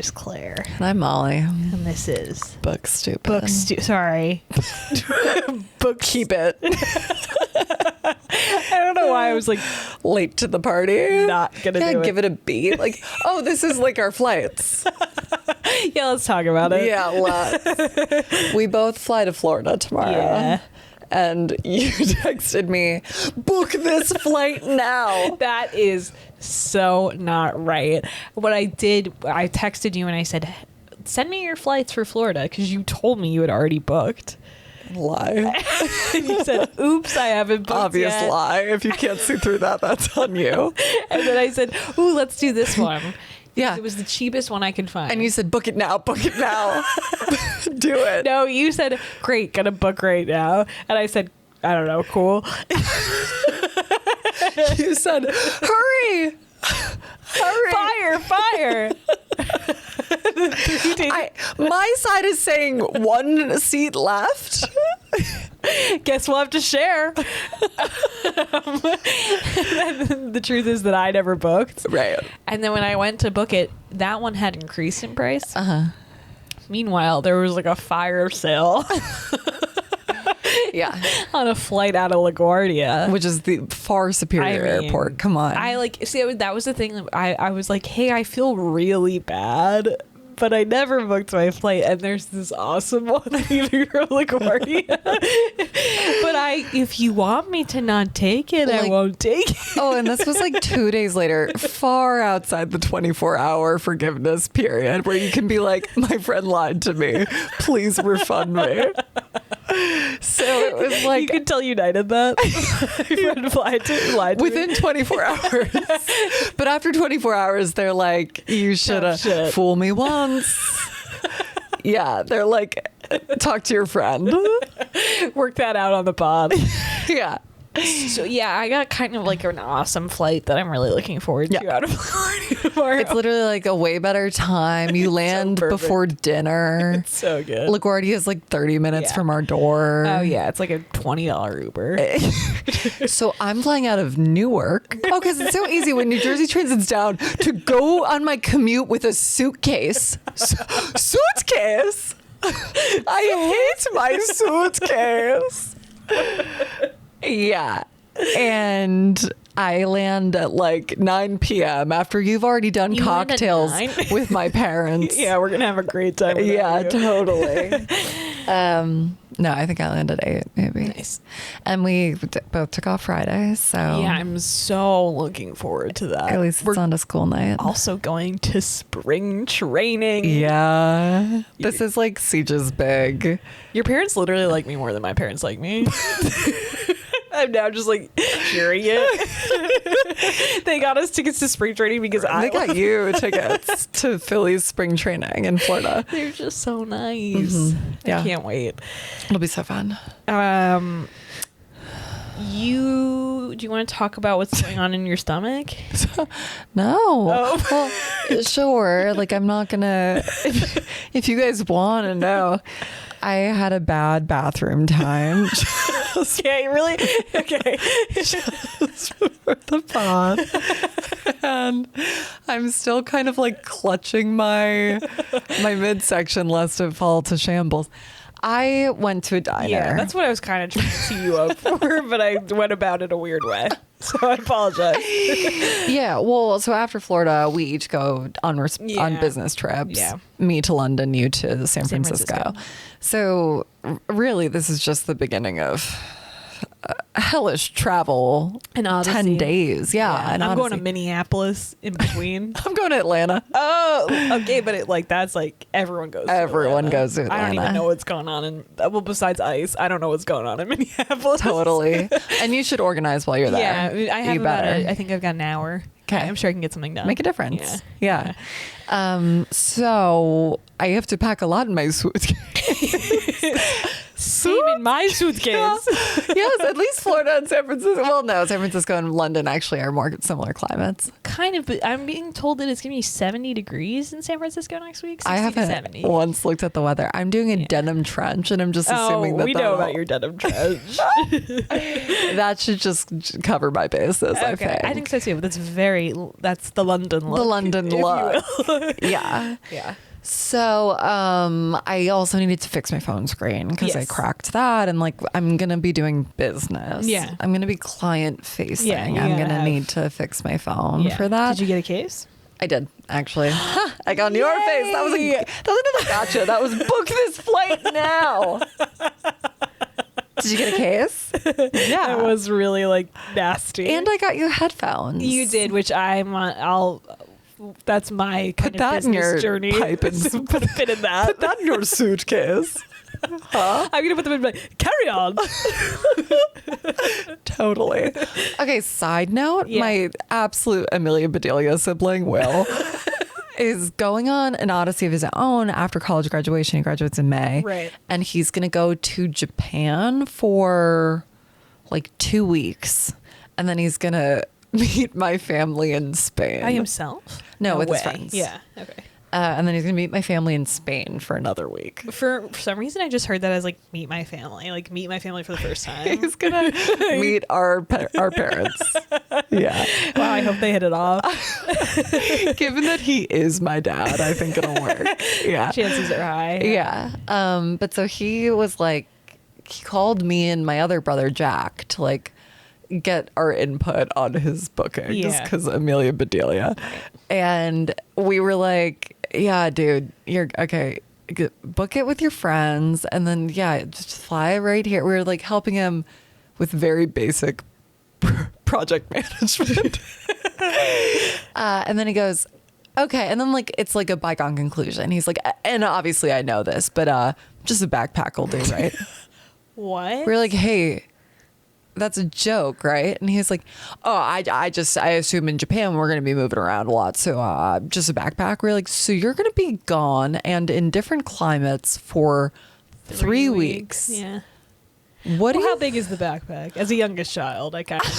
is Claire. And I'm Molly. And this is Book Stupid. Sorry. Book Keep it. I don't know why I was like late to the party. Not gonna do give it a beat. Like, oh, this is like our flights. Yeah, let's talk about it. Yeah, let's. We both fly to Florida tomorrow. Yeah. And you texted me, book this flight now. That is so not right. What I did, I texted you and I said, send me your flights for Florida because you told me you had already booked. Lie. And you said, oops, I haven't booked Obvious yet. lie. If you can't see through that, that's on you. And then I said, ooh, let's do this one. Yeah. It was the cheapest one I could find. And you said, book it now, book it now. Do it. No, you said, great, gonna book right now. And I said, I don't know, cool. You said, hurry. Hurry. Fire. My side is saying one seat left. Guess we'll have to share. The truth is that I never booked. Right. And then when I went to book it, that one had increased in price. Uh-huh. Meanwhile, there was like a fire sale. Yeah. On a flight out of LaGuardia. Which is the far superior airport. Come on. That was the thing. I was like, hey, I feel really bad, but I never booked my flight, and there's this awesome one leaving from LaGuardia. But if you want me to not take it, I won't take it. Oh, and this was like 2 days later, far outside the 24-hour forgiveness period, where you can be like, my friend lied to me. Please refund me. So it was like, you could tell United that. My friend lied to within me. 24 hours. But after 24 hours, they're like, you should have fooled me once. Yeah, they're like, talk to your friend. Work that out on the pod. Yeah. So yeah, I got kind of like an awesome flight that I'm really looking forward to out of LaGuardia tomorrow. It's literally like a way better time. You land before dinner. It's so good. LaGuardia is like 30 minutes from our door. Oh yeah, it's like a $20 Uber. So I'm flying out of Newark. Oh, because it's so easy when New Jersey transits down to go on my commute with a suitcase. Suitcase? I hate my suitcase. Yeah. And I land at like 9 p.m. after you've already done cocktails with my parents. Yeah, we're going to have a great time with you. Totally. No, I think I landed at 8 maybe. Nice. And we both took off Friday, so yeah, I'm so looking forward to that. At least it's on a school night. Also going to spring training. Yeah. This is like Siege's big. Your parents literally like me more than my parents like me. I'm now just like hearing it. They got us tickets to spring training because they got you tickets to Philly's spring training in Florida. They're just so nice. Mm-hmm. Yeah. I can't wait. It'll be so fun. Do you want to talk about what's going on in your stomach? No. Oh. Well, sure. Like, I'm not gonna. If you guys want to know, I had a bad bathroom time. Okay, really? Okay. Just for the pod. And I'm still kind of like clutching my midsection lest it fall to shambles. I went to a diner. Yeah, that's what I was kind of trying to tee you up for, but I went about it a weird way. So I apologize. Yeah, well, so after Florida, we each go on business trips. Yeah. Me to London, you to San Francisco. So really, this is just the beginning of hellish travel. An odyssey. 10 days. Yeah. And I'm going to Minneapolis in between. I'm going to Atlanta. Oh, okay. But that's like everyone goes to Everyone Atlanta. goes to Atlanta. I don't even know what's going on. Besides ice, I don't know what's going on in Minneapolis. Totally. And you should organize while you're there. Yeah. I have I think I've got an hour. Okay. I'm sure I can get something done. Make a difference. Yeah. So I have to pack a lot in my suitcase. Same in my suitcase. Yes, at least Florida and San Francisco. Well, no, San Francisco and London actually are more similar climates. Kind of, but I'm being told that it's going to be 70 degrees in San Francisco next week. 60 I to haven't 70. once looked at the weather. I'm doing a denim trench, and I'm just assuming that we know about your denim trench. that should just cover my bases. Okay, I think so too. But that's the London look. The London look. Yeah. Yeah. So I also needed to fix my phone screen because I cracked that, and like I'm gonna be doing business. Yeah. I'm gonna be client facing. Yeah, I'm gonna need to fix my phone for that. Did you get a case? I did, actually. I got your face. That was another gotcha. That was book this flight now. Did you get a case? Yeah. It was really like nasty. And I got you headphones. You did, which that's my kind Put that of business in your journey. pipe and put a pin in that. Put that in your suitcase. Huh? I'm gonna put them in my carry on. Totally. Okay, side note, my absolute Amelia Bedelia sibling, Will, is going on an odyssey of his own after college graduation. He graduates in May. Right. And he's going to go to Japan for like 2 weeks. And then he's going to meet my family in Spain. By himself? No, with his friends. Yeah, okay. And then he's going to meet my family in Spain for another week. For some reason, I just heard that as like meet my family for the first time. He's going to meet our parents. Yeah. Wow, I hope they hit it off. Given that he is my dad, I think it'll work. Yeah. Chances are high. Yeah. But so he was like, he called me and my other brother, Jack, to like get our input on his bookings because Amelia Bedelia. And we were like, yeah, dude, you're okay. Book it with your friends. And then, just fly right here. We were like helping him with very basic project management. And then he goes, okay. And then like, it's like a bygone conclusion. He's like, and obviously I know this, but just a backpack will do, right? What? We're like, hey, that's a joke, right? And he's like, oh, I assume in Japan we're going to be moving around a lot. So just a backpack. We're like, so you're going to be gone and in different climates for 3 weeks. Yeah. How big is the backpack? As a youngest child, I kind of,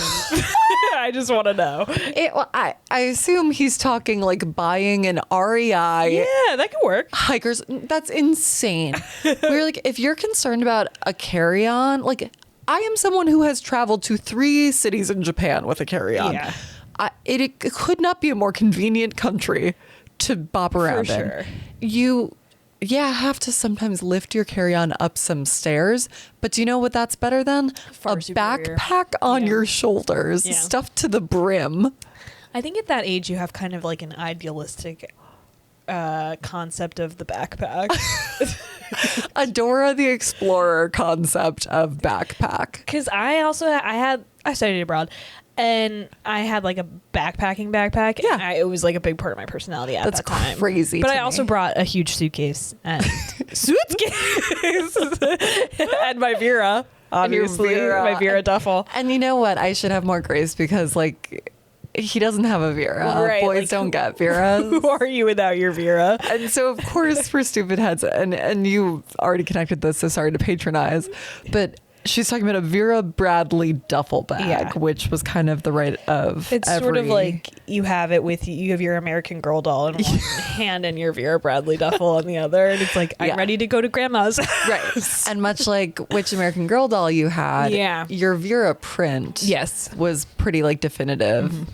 I just want to know. I assume he's talking like buying an REI. Yeah, that could work. Hikers. That's insane. We're like, if you're concerned about a carry-on, like I am someone who has traveled to 3 cities in Japan with a carry-on. Yeah. It could not be a more convenient country to bop around in. You have to sometimes lift your carry-on up some stairs, but do you know what that's better than? Far a superior. backpack on your shoulders, stuffed to the brim. I think at that age you have kind of like an idealistic concept of the backpack. A Dora the Explorer concept of backpack. Because I studied abroad, and I had like a backpacking backpack. Yeah. And it was like a big part of my personality at that time. That's crazy. But to I also me. brought a huge suitcase and and my Vera, obviously, my Vera duffel. And you know what? I should have more grace because like he doesn't have a Vera. Right, Boys like, don't get Veras. Who are you without your Vera? And so, of course, for stupid heads, and you already connected this, so sorry to patronize, but she's talking about a Vera Bradley duffel bag, which was kind of the right of It's sort of like you have it with you have your American Girl doll in one hand and your Vera Bradley duffel on the other, and it's like I'm ready to go to grandma's. Right. And much like which American Girl doll you had, your Vera print was pretty like definitive. Mm-hmm.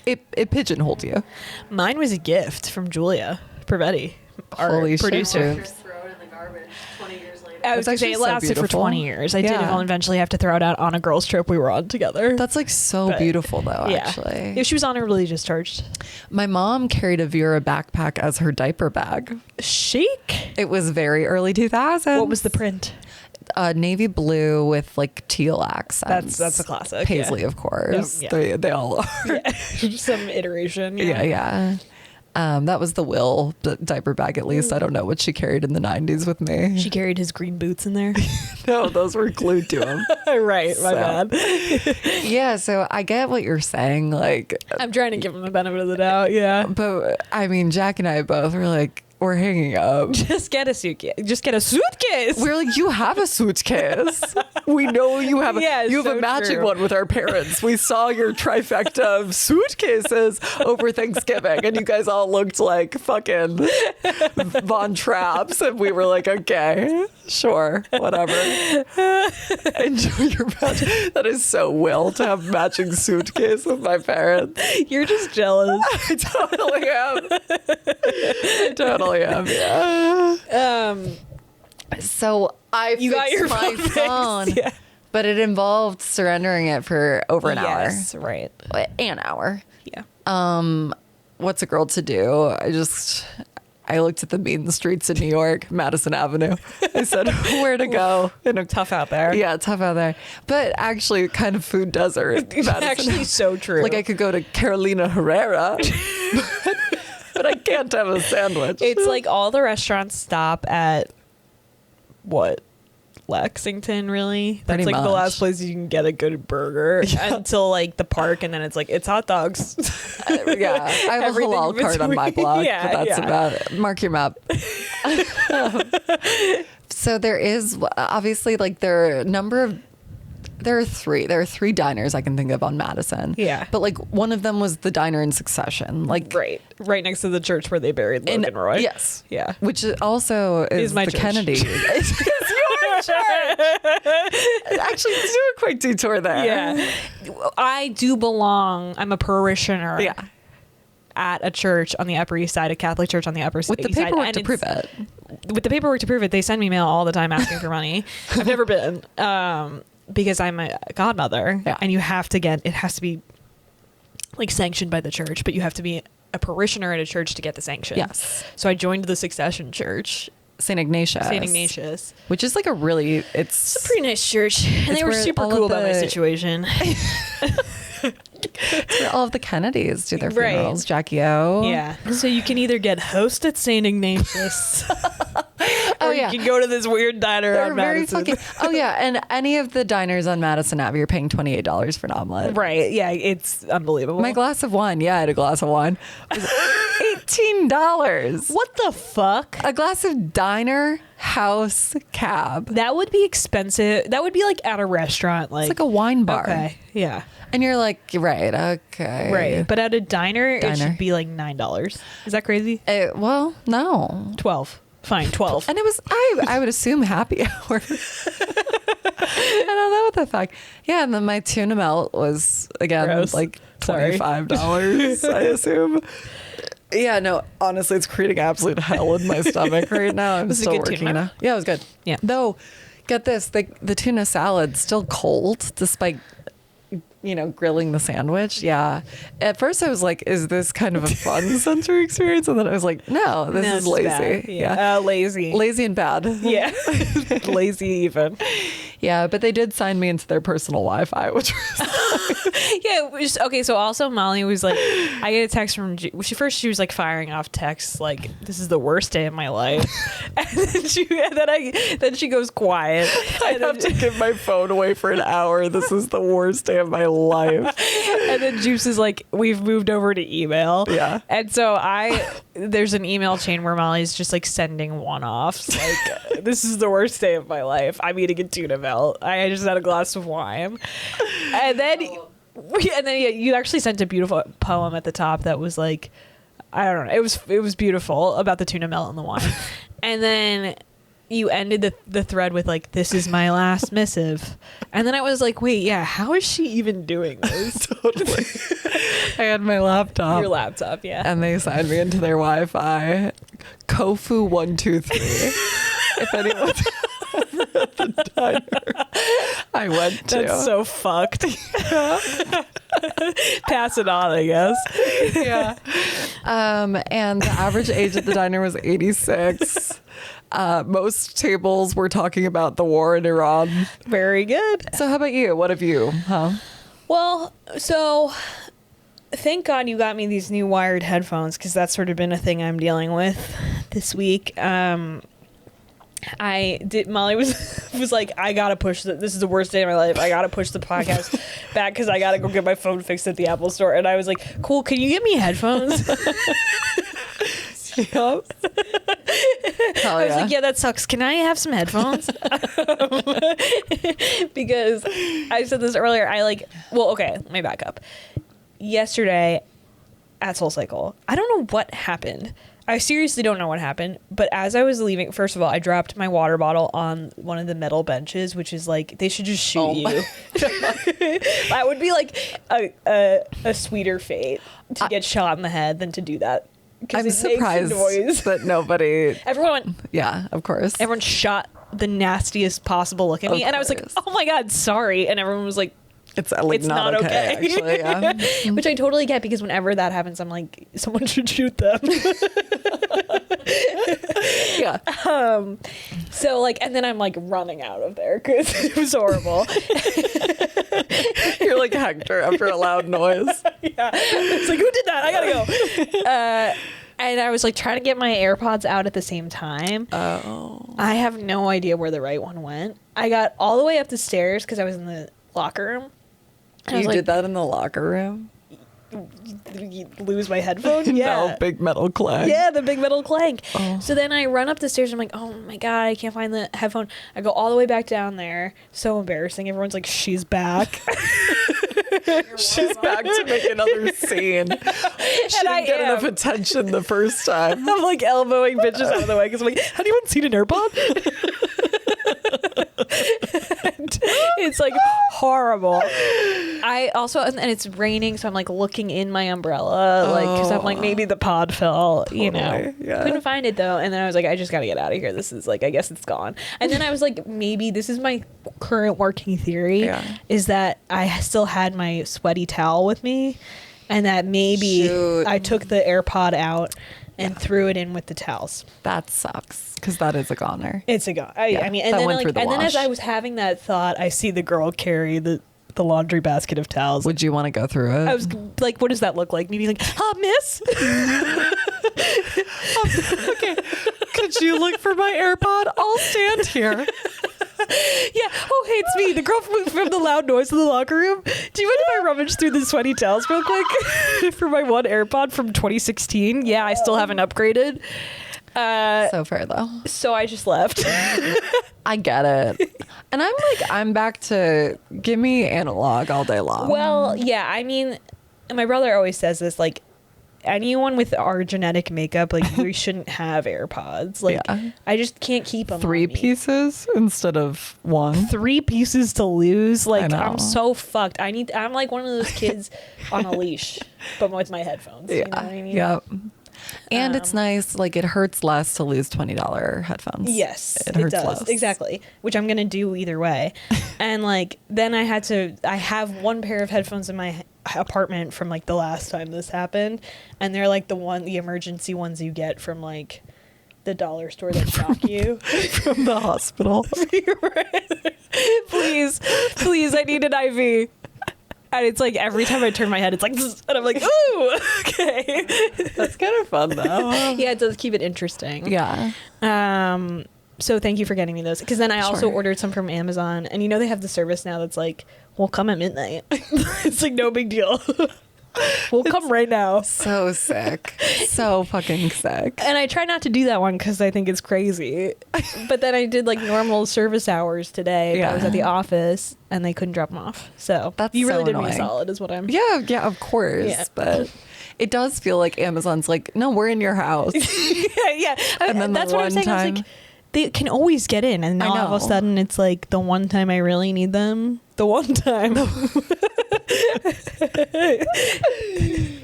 It pigeonholed you. Mine was a gift from Julia Pervetti, our Holy producer. Shit. Throw it in the garbage 20 years later. I was going to say it lasted for 20 years. I did eventually have to throw it out on a girls' trip we were on together. That's like so beautiful though, actually. Yeah, she was honorably discharged. My mom carried a Vera backpack as her diaper bag. Chic. It was very early 2000s. What was the print? Navy blue with like teal accents. That's a classic. Paisley, of course. Yeah. They all are. Yeah. Some iteration. Yeah. That was the Will diaper bag, at least. I don't know what she carried in the 90s with me. She carried his green boots in there. No, those were glued to him. Right, my bad. Yeah, so I get what you're saying. Like, I'm trying to give him the benefit of the doubt, yeah. But I mean, Jack and I both were like, we're hanging up. Just get a suitcase. Just get a suitcase. We're like, you have a suitcase. We know you have Yeah, you have so a matching true. one with our parents. We saw your trifecta of suitcases over Thanksgiving, and you guys all looked like fucking Von Trapps, and we were like, okay, sure, whatever. Enjoy your match. That is so Will to have matching suitcase with my parents. You're just jealous. I totally am. I totally am. Yeah. So I You got your my phone phone, fixed. Yeah. but it involved surrendering it for over an Yes, right. hour. An hour. Yeah. What's a girl to do? I looked at the mean streets in New York, Madison Avenue. I said, where to go? Tough out there. Yeah, tough out there. But actually, kind of food desert. It's Madison actually so true. Like I could go to Carolina Herrera, but I can't have a sandwich. It's like all the restaurants stop at what? Lexington, really? That's Pretty like the much. last place you can get a good burger until like the park, and then it's hot dogs. Yeah, I have a Everything halal in card on my between. blog, Yeah, but that's yeah. about it. Mark your map. So there is obviously like there are three diners I can think of on Madison. Yeah. But like one of them was the diner in Succession. Like right next to the church where they buried Logan Roy. Yes. Yeah. Which also is my the church. Kennedy. It's your church. Actually, let's do a quick detour there. Yeah. I do belong. I'm a parishioner. Yeah. At a church on the Upper East Side, a Catholic church on the Upper East Side. With the paperwork to and prove it. With the paperwork to prove it, they send me mail all the time asking for money. I've never been. Because I'm a godmother, Yeah. and it has to be like sanctioned by the church, but you have to be a parishioner at a church to get the sanction. Yes. So I joined the Succession Church, St. Ignatius. Which is like a really, it's a pretty nice church, and It's they were where super all of cool about my the- situation. where all of the Kennedys do their Right. funerals. Jackie O. Yeah. So you can either get host at St. Ignatius, or yeah. you can go to this weird diner They're on very Madison. fucking. Oh yeah, and any of the diners on Madison Ave, you're paying $28 for an omelet. Right. Yeah. It's unbelievable. My glass of wine. Yeah, I had a glass of wine. Was $18. What the fuck? A glass of diner house cab. That would be expensive. That would be like at a restaurant. It's like a wine bar. Okay. Yeah. And you're like, right, okay. Right. But at a diner, it Diner. should be like $9. Is that crazy? Well, no. 12. Fine, 12. And it was, I would assume happy hour. I don't know what the fuck. Yeah, and then my tuna melt was, again, Gross. like Sorry. $25, I assume. Yeah, no, honestly, it's creating absolute hell in my stomach right now. I'm Was it still good working tuna? it out. Yeah, it was good. Yeah. Though, get this, the tuna salad's still cold despite, grilling the sandwich. Yeah. At first I was like, is this kind of a fun sensory experience? And then I was like, no, this is it's lazy. bad. Yeah. Lazy. Lazy and bad. Yeah. Lazy even. Yeah, but they did sign me into their personal Wi-Fi, which was Yeah. Okay. So also Molly was like, I get a text from, she was like firing off texts like, this is the worst day of my life. Then she goes quiet. I have to give my phone away for an hour. This is the worst day of my life. And then Juice is like, we've moved over to email. Yeah. And so there's an email chain where Molly's just like sending one-offs. Like, this is the worst day of my life. I'm eating a tuna melt. I just had a glass of wine. And then you actually sent a beautiful poem at the top that was like, I don't know. It was beautiful about the tuna melt and the wine. And then you ended the thread with like, this is my last missive. And then I was like, wait, yeah, how is she even doing this? Totally. I had my laptop. Your laptop, yeah. And they signed me into their Wi-Fi. Kofu123. If anyone's ever at the diner I went to. That's so fucked. Pass it on, I guess. Yeah. And the average age at the diner was 86. Most tables were talking about the war in Iran. Very good. So how about you? What have you? Huh? Well, so thank God you got me these new wired headphones, because that's sort of been a thing I'm dealing with this week. Molly was like, I gotta push this is the worst day of my life. I gotta push the podcast back because I gotta go get my phone fixed at the Apple store. And I was like, cool, can you get me headphones? Yep. I was like, yeah, that sucks. Can I have some headphones? Because I said this earlier. Okay, let me back up. Yesterday at SoulCycle, I don't know what happened. I seriously don't know what happened. But as I was leaving, first of all, I dropped my water bottle on one of the metal benches, which is like, they should just shoot you. That would be like a sweeter fate to get shot in the head than to do that. I'm surprised that nobody. Everyone. Yeah, of course. Everyone shot the nastiest possible look at me, and I was like, "Oh my god, sorry!" And everyone was like, "It's not okay." Actually, yeah. Which I totally get, because whenever that happens, I'm like, someone should shoot them. Yeah. So like, and then I'm like running out of there because it was horrible. You're like Hector after a loud noise. Yeah. It's like, who did that? I gotta go. And I was like trying to get my AirPods out at the same time. Oh. I have no idea where the right one went. I got all the way up the stairs because I was in the locker room. You did that in the locker room? Lose my headphone? Yeah. No, big metal clang. Yeah, the big metal clank. Oh. So then I run up the stairs. I'm like, oh my god, I can't find the headphone. I go all the way back down there. So embarrassing. Everyone's like, she's back. She's back to make another scene. She didn't get enough attention the first time. I'm like elbowing bitches out of the way because I'm like, has anyone seen an AirPod? It's like horrible. I also, and it's raining, so I'm like looking in my umbrella, like, because I'm like, maybe the pod fell, you know. Yeah. Couldn't find it though, and then I was like, I just gotta get out of here. This is like, I guess it's gone. And then I was like, maybe this is my current working theory, is that I still had my sweaty towel with me, and that maybe I took the AirPod out and threw it in with the towels. That sucks, because that is a goner. It's a goner. I mean, and then like, and then as I was having that thought, I see the girl carry the laundry basket of towels. Would you want to go through it? I was like, what does that look like? Maybe like, miss. Okay. Could you look for my AirPod? I'll stand here. Yeah. Oh, hey, it's me, the girl from the loud noise in the locker room. Do you mind if I rummage through the sweaty towels real quick for my one AirPod from 2016? Yeah, I still haven't upgraded. So fair though. So I just left. I get it. And I'm back to give me analog all day long. Well, yeah, I mean, my brother always says this, like, anyone with our genetic makeup, like, we shouldn't have AirPods. Like, I just can't keep them. 3 pieces instead of 1. 3 pieces to lose. Like, I'm so fucked. I'm like one of those kids on a leash, but with my headphones. You know what I mean? Yep. And it's nice, like, it hurts less to lose $20 headphones. Yes, it hurts does. less. Exactly, which I'm gonna do either way. And like, then I have one pair of headphones in my apartment from like the last time this happened, and they're like the emergency ones you get from like the dollar store that shock you from the hospital. please, I need an IV. And it's like every time I turn my head, it's like, and I'm like, ooh, okay. That's kind of fun though. Yeah, it does keep it interesting. Yeah. So thank you for getting me those. Because then I also ordered some from Amazon, and you know they have the service now that's like, we'll come at midnight. It's like no big deal. We'll come right now. So sick. So fucking sick. And I try not to do that one because I think it's crazy. But then I did like normal service hours today. I was at the office and they couldn't drop them off. So that's you really so did me a solid is what I'm... Yeah, of course. Yeah. But it does feel like Amazon's like, no, we're in your house. yeah. And then that's the what I'm saying. I was like, they can always get in. And now all of a sudden it's like the one time I really need them. The one time.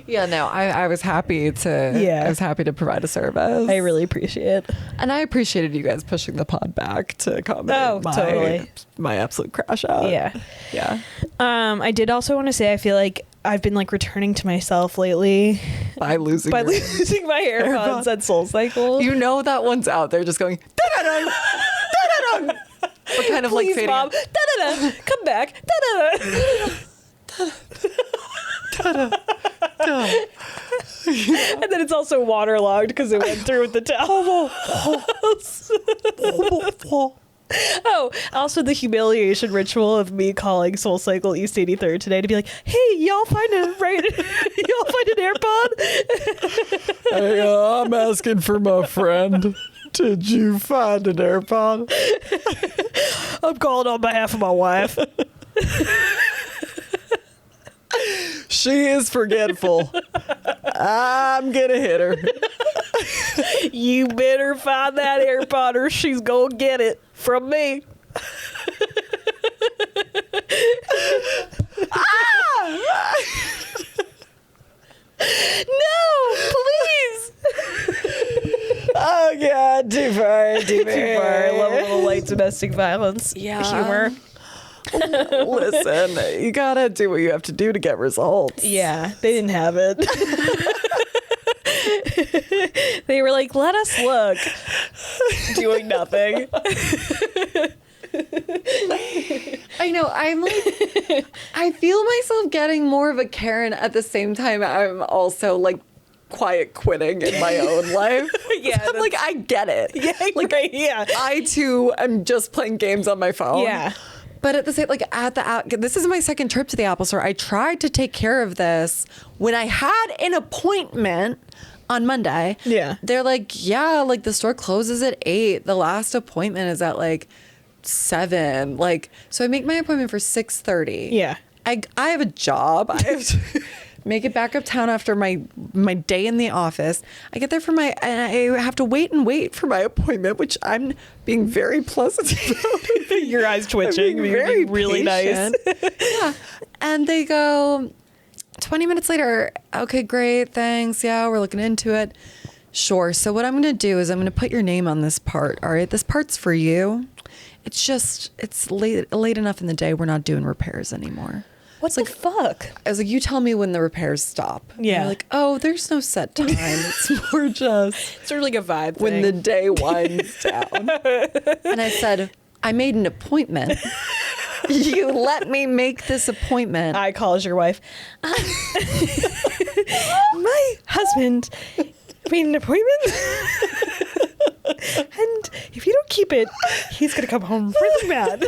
Yeah, no, I was happy to I was happy to provide a service. I really appreciate it. And I appreciated you guys pushing the pod back to accommodate my absolute crash out. Yeah. I did also want to say I feel like I've been like returning to myself lately by losing my AirPods at SoulCycle. You know that one's out there just going da-da-dun, da-da-dun. But kind of like fading. Mom, da-da-da, come back, da-da-da. And then it's also waterlogged because it went through with the towels. Oh, also the humiliation ritual of me calling SoulCycle East 83rd today to be like, hey, y'all find an AirPod? Hey, I'm asking for my friend. Did you find an AirPod? I'm calling on behalf of my wife. She is forgetful. I'm gonna hit her. You better find that AirPod or she's gonna get it from me. No, please. Oh God, too far, too far. I love a little light domestic violence humor. Listen, you gotta do what you have to do to get results. Yeah, they didn't have it. They were like, let us look. Doing nothing. I know. I'm like, I feel myself getting more of a Karen at the same time. I'm also like quiet quitting in my own life. Yeah, I'm like, I get it. Yeah, like, right, yeah. I too am just playing games on my phone. Yeah. But at the same, like this is my second trip to the Apple Store. I tried to take care of this when I had an appointment on Monday. Yeah. They're like, yeah, like the store closes at 8. The last appointment is at like 7. Like, so I make my appointment for 6:30. Yeah. I have a job. I have to make it back uptown after my day in the office. I get there and I have to wait for my appointment, which I'm being very pleasant about. Your eyes twitching. I'm being You're very being really patient. nice. Yeah. And they go, 20 minutes later, okay, great, thanks. Yeah, we're looking into it. Sure. So what I'm going to do is I'm going to put your name on this part. All right, this part's for you. It's late enough in the day. We're not doing repairs anymore. What the fuck? I was like, you tell me when the repairs stop. And Yeah. they're like, oh, there's no set time. It's more just Sort of like a vibe when thing. the day winds down. And I said, I made an appointment. You let me make this appointment. I calls your wife. My husband made an appointment. And if you don't keep it, he's going to come home really mad.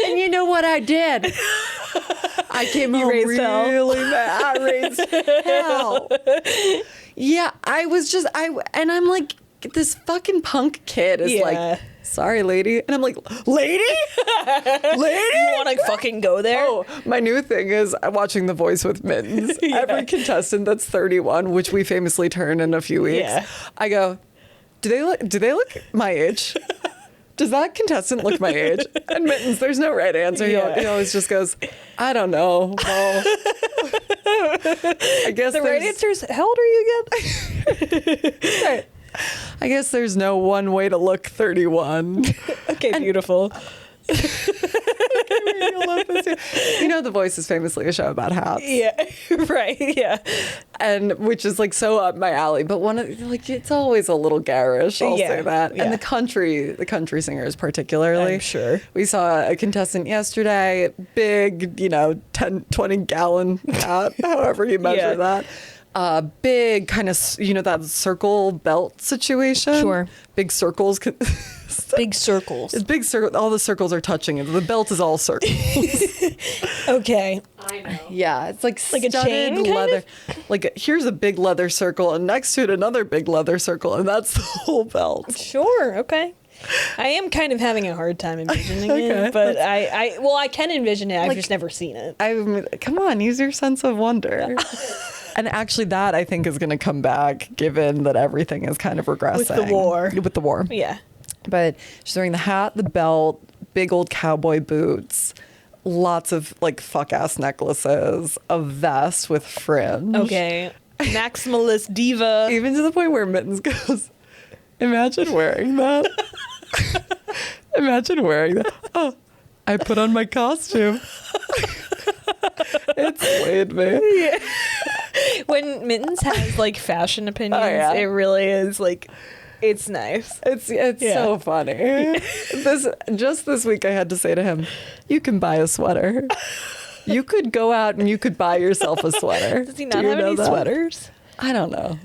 And you know what I did? I came home raised hell. really mad. I raised hell. Yeah, I'm like, this fucking punk kid is Yeah. like, sorry, lady. And I'm like, lady? Lady? You want to fucking go there? Oh, my new thing is I'm watching The Voice with Mittens. Yeah. Every contestant that's 31, which we famously turn in a few weeks, Yeah. I go, do they look my age? Does that contestant look my age? And Mittens, there's no right answer. Yeah. He always just goes, I don't know. Well, I guess The right answer is, how old are you again? Right. I guess there's no one way to look 31. Okay, beautiful. You know, The Voice is famously a show about hats. Yeah, right, yeah. And which is like so up my alley, but one of like it's always a little garish. I'll Yeah, say that. yeah. And the country singers particularly. I'm sure. We saw a contestant yesterday, big, 10, 20 gallon hat, however you measure Yeah. that. Big kind of, that circle belt situation. Sure. Big circles. Big circles. It's big circle. All the circles are touching it. The belt is all circles. Okay. I know. Yeah, it's like Like a studded chain, kind leather. Like here's a big leather circle, and next to it another big leather circle, and that's the whole belt. Sure, okay. I am kind of having a hard time envisioning Okay. it, but I can envision it. I've Like- just never seen it. Come on, use your sense of wonder. And actually, that I think is going to come back, given that everything is kind of regressing With the war. With the war. Yeah. But she's wearing the hat, the belt, big old cowboy boots, lots of like fuck ass necklaces, a vest with fringe. Okay. Maximalist diva. Even to the point where Mittens goes, imagine wearing that. Imagine wearing that. Oh, I put on my costume. It swayed me. Yeah. When Mittens has like fashion opinions, Oh, yeah. it really is like, it's nice. It's Yeah. so funny. This week I had to say to him, you can buy a sweater. You could go out and you could buy yourself a sweater. Does he Do not you have know any that? sweaters? I don't know.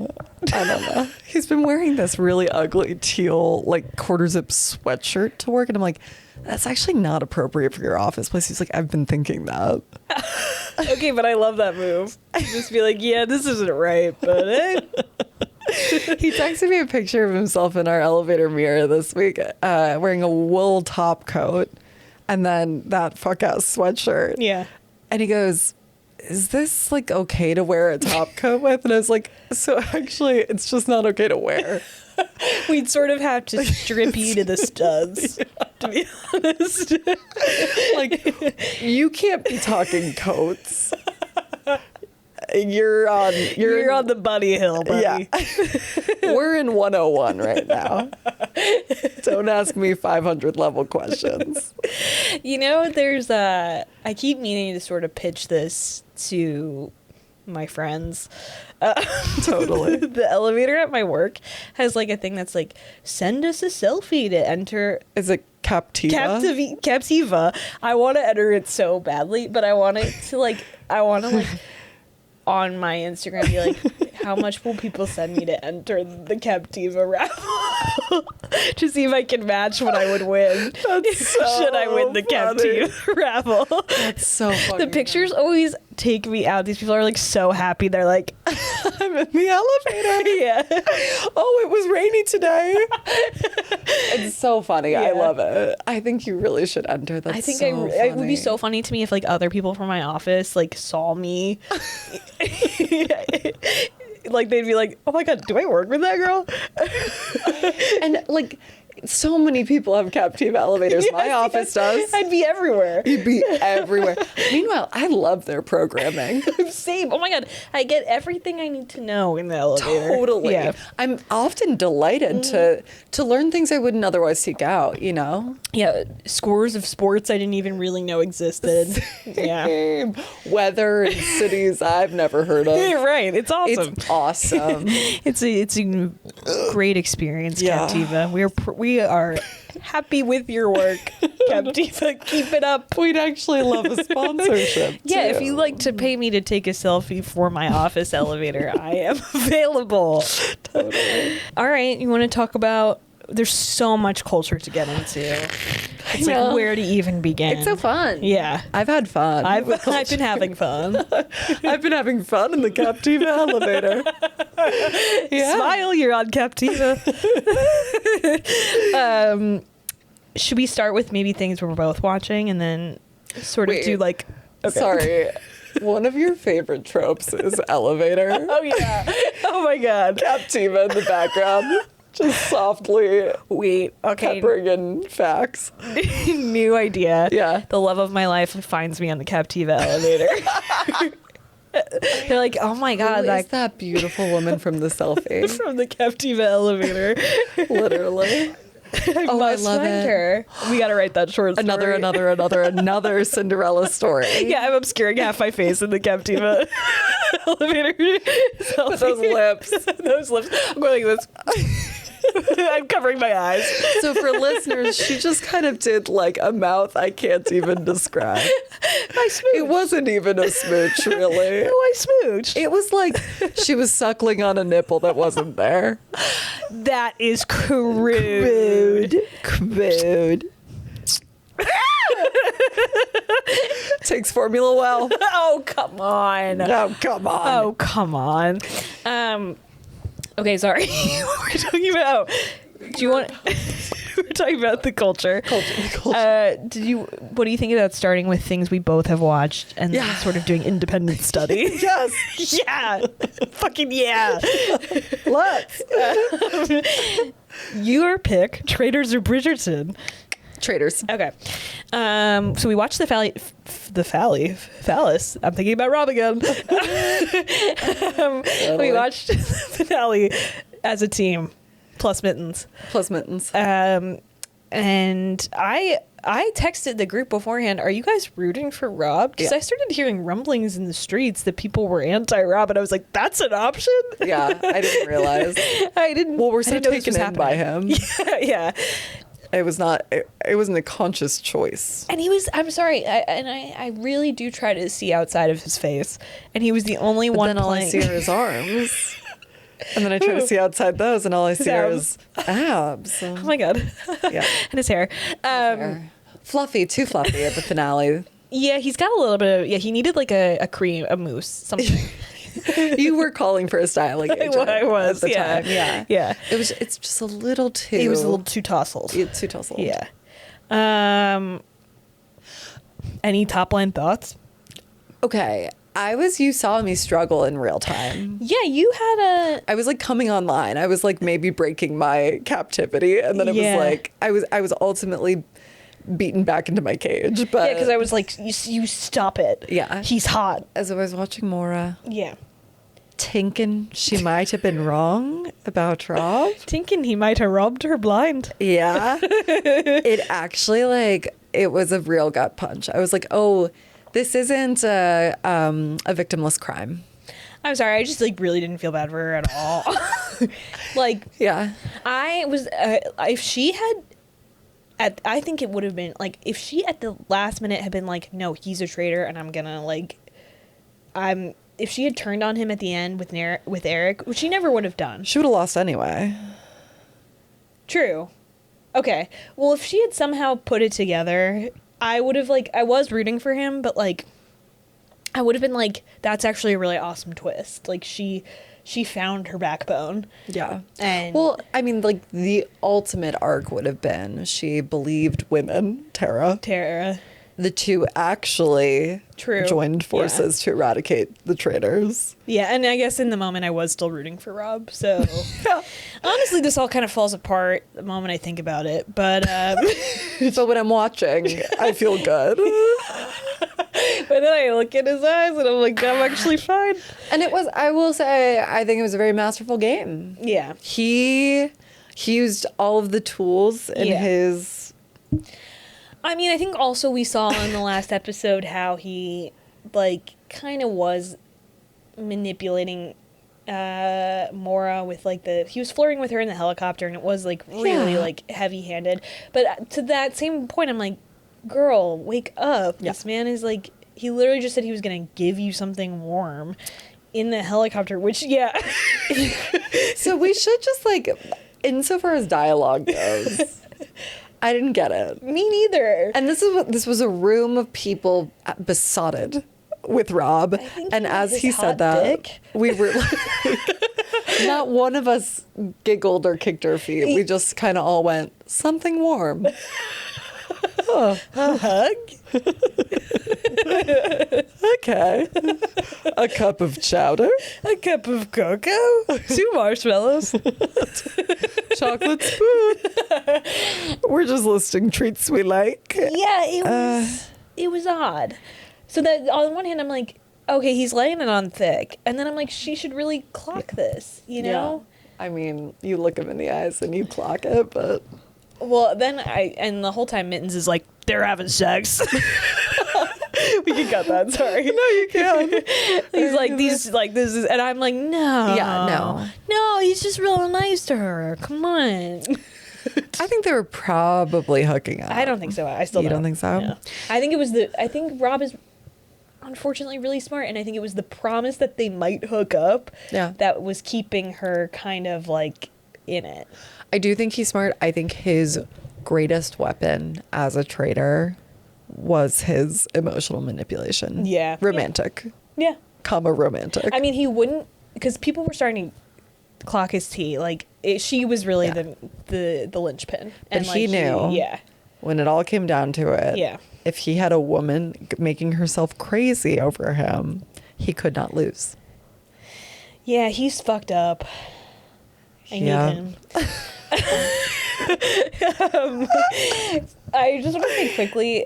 He's been wearing this really ugly teal, like quarter zip sweatshirt to work. And I'm like, that's actually not appropriate for your office place. He's like, I've been thinking that. Okay, but I love that move. Just be like, yeah, this isn't right, but He texted me a picture of himself in our elevator mirror this week, wearing a wool top coat and then that fuck ass sweatshirt. yeah. And he goes, is this like okay to wear a top coat with? And I was like, so actually, it's just not okay to wear. We'd sort of have to strip you to the studs, to be honest. Like, you can't be talking coats. You're on the bunny hill, buddy. Yeah. We're in 101 right now. Don't ask me 500 level questions. You know, there's I keep meaning to sort of pitch this to my friends. Totally. The elevator at my work has like a thing that's like, send us a selfie to enter Is it Captiva? Captiva. I want to enter it so badly, but I want to on my Instagram be like, how much will people send me to enter the Captiva raffle to see if I can match what I would win? That's so Should I win the funny. Captiva raffle? That's so funny. The pictures always take me out. These people are like so happy. They're like, I'm in the elevator. yeah. Oh, it was rainy today. It's so funny. I Yeah. love it. I think you really should enter. That's I think so it would be funny. so funny to me if like other people from my office like saw me. Like they'd be like, oh my God, do I work with that girl? And like, so many people have Captiva elevators. My Yes, office does. I'd be everywhere. You'd be everywhere. Meanwhile, I love their programming. Same. Oh my God. I get everything I need to know in the elevator. Totally. Yeah. I'm often delighted to learn things I wouldn't otherwise seek out, you know? Yeah. Scores of sports I didn't even really know existed. Yeah. Same. Weather in cities I've never heard of. You're right. It's awesome. It's awesome. It's a great experience, Yeah. Captiva. We are happy with your work, Captiva. Keep it up. We'd actually love a sponsorship. Yeah, if too. you like to pay me to take a selfie for my office elevator, I am available. Totally. All right, you want to talk about? There's so much culture to get into. It's know. like where to even begin. It's so fun. Yeah. I've had fun. I've been having fun. I've been having fun in the Captiva elevator. Yeah. Smile, you're on Captiva. Should we start with maybe things we're both watching and then sort of Wait. do like... Okay. Sorry. One of your favorite tropes is elevator. Oh, yeah. Oh, my God. Captiva in the background. Just softly Wait, okay. peppering in facts. New idea. Yeah. The love of my life finds me on the Captiva elevator. They're like, oh my God, Who is that beautiful woman from the selfie? from the Captiva elevator. Literally. I Oh, I must love find it. her. We gotta write that short story. Another Cinderella story. Yeah, I'm obscuring half my face in the Captiva elevator. With those lips. Those lips. I'm going like this. I'm covering my eyes. So for listeners, she just kind of did like a mouth I can't even describe. I smooched. It wasn't even a smooch, really. Oh, I smooched. It was like she was suckling on a nipple that wasn't there. That is crude. Crude. Takes formula well. Oh, come on. Oh, come on. Oh, come on. Okay, sorry. We're talking about. Do you want? We're talking about the culture. Culture. What do you think about starting with things we both have watched and then Yeah. sort of doing independent study? Yes. Yeah. Fucking yeah. Let's. Your pick: Traitors or Bridgerton? Traitors. Okay. So we watched the Phallus. I'm thinking about Rob again. We watched the finale as a team, plus Mittens. Plus mittens. And I texted the group beforehand, are you guys rooting for Rob? Because Yeah. I started hearing rumblings in the streets that people were anti-Rob, and I was like, that's an option? Yeah, I didn't realize. I didn't. Well, we're I so didn't know this taken was in by happening. him. Yeah. It was not. It wasn't a conscious choice. And he was, I'm sorry, I really do try to see outside of his face. And he was the only But one then all I playing. see are his arms. And then I try to see outside those, and all I see are his abs. Oh my God. Yeah. And his hair. Fluffy, too fluffy at the finale. Yeah, he's got a little bit of, he needed like a cream, a mousse, something. You were calling for a styling agent. I was, at the time. Yeah. Yeah. It's just a little too. It was a little too tousled. Too tousled. Yeah. Any top line thoughts? Okay. You saw me struggle in real time. Yeah, you had I was like coming online. I was like maybe breaking my captivity, and then it Yeah. was like I was ultimately beaten back into my cage. But because I was like, you stop it. Yeah. He's hot. as I was watching Mora, Yeah. thinking she might have been wrong about Rob. Thinking he might have robbed her blind. Yeah. It actually it was a real gut punch. I was like, oh, this isn't a victimless crime. I'm sorry, I just like really didn't feel bad for her at all. Like, Yeah. I was if she had I think it would have been like if she at the last minute had been like, no, he's a traitor, and I'm gonna like, if she had turned on him at the end with Eric, which she never would have done. She would have lost anyway. True. Okay. Well, if she had somehow put it together, I would have like, I was rooting for him, but like, I would have been like, that's actually a really awesome twist. Like she found her backbone. Yeah. And Well, I mean, like the ultimate arc would have been she believed women, Tara. The two actually True. joined forces to eradicate the traitors. Yeah, and I guess in the moment I was still rooting for Rob. So honestly, this all kind of falls apart the moment I think about it. But So when I'm watching, I feel good. but then I look in his eyes and I'm like, I'm actually fine. And it was, I will say, I think it was a very masterful game. Yeah. He used all of the tools in Yeah. his... I mean, I think also we saw in the last episode how he, like, kind of was manipulating Mora with, like, he was flirting with her in the helicopter, and it was, like, really, Yeah. like, heavy-handed. But to that same point, I'm like, girl, wake up. Yeah. This man is, like, he literally just said he was going to give you something warm in the helicopter, which, yeah. So we should just, like, insofar as dialogue goes... I didn't get it. Me neither. And this was a room of people besotted with Rob. think And he as was he his said hot that, dick. we were like, not one of us giggled or kicked our feet. We just kind of all went, something warm. Oh, A hug? okay. A cup of chowder, A cup of cocoa? 2 marshmallows? chocolate spoon. We're just listing treats we like. Yeah, it was odd. So that on one hand I'm like, okay, he's laying it on thick, and then I'm like, she should really clock this, you know? I mean, you look him in the eyes and you clock it, but... Well, then and the whole time Mittens is like, they're having sex. We can cut that. Sorry. No, you can't. He's like, this is, and I'm like, no. Yeah, no. He's just real nice to her. Come on. I think they were probably hooking up. I don't think so. I still You don't think so? No. I think Rob is unfortunately really smart, and I think it was the promise that they might hook up that was keeping her kind of like in it. I do think he's smart. I think his greatest weapon as a traitor was his emotional manipulation. Yeah. Romantic. Yeah. Comma romantic. I mean, he wouldn't, because people were starting to clock his tea. Like, she was really the linchpin. But he knew. Yeah. When it all came down to it. Yeah. If he had a woman making herself crazy over him, he could not lose. Yeah, he's fucked up. I need him. I just want to say quickly,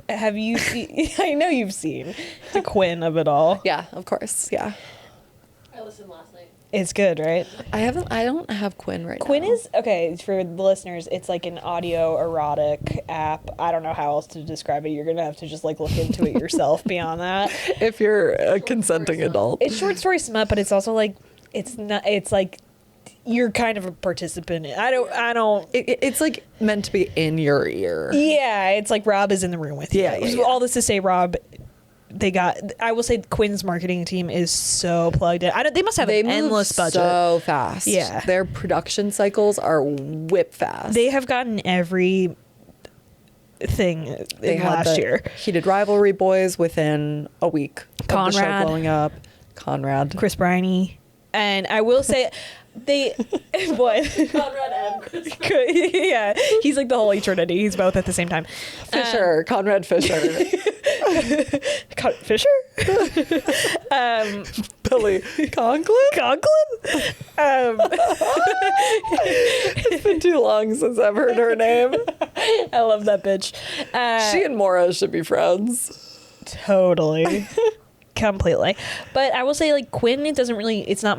have you seen, I know you've seen the Quinn of it all. Yeah, of course. Yeah. I listened last night. It's good, right? I don't have Quinn right Quinn now. is, okay, for the listeners, it's like an audio erotic app. I don't know how else to describe it. You're going to have to just like look into it yourself beyond that. If you're a consenting adult. It's short story smut, but it's also like, it's like, you're kind of a participant. I don't. It's like meant to be in your ear. Yeah, it's like Rob is in the room with you. Yeah. All this to say, Rob, I will say Quinn's marketing team is so plugged in. They must have an endless budget. So fast. Yeah. Their production cycles are whip fast. They have gotten every thing They in had last the year. heated rivalry boys within a week of the show Conrad. blowing up. Conrad. Chris Briney. And I will say, they what? Conrad and Chris. Yeah, he's like the Holy Trinity. He's both at the same time. Fisher. Conrad Fisher. Fisher? Billy Conklin? Conklin? It's been too long since I've heard her name. I love that bitch. She and Maura should be friends. Totally. Completely. But I will say, like, Quinn, it's not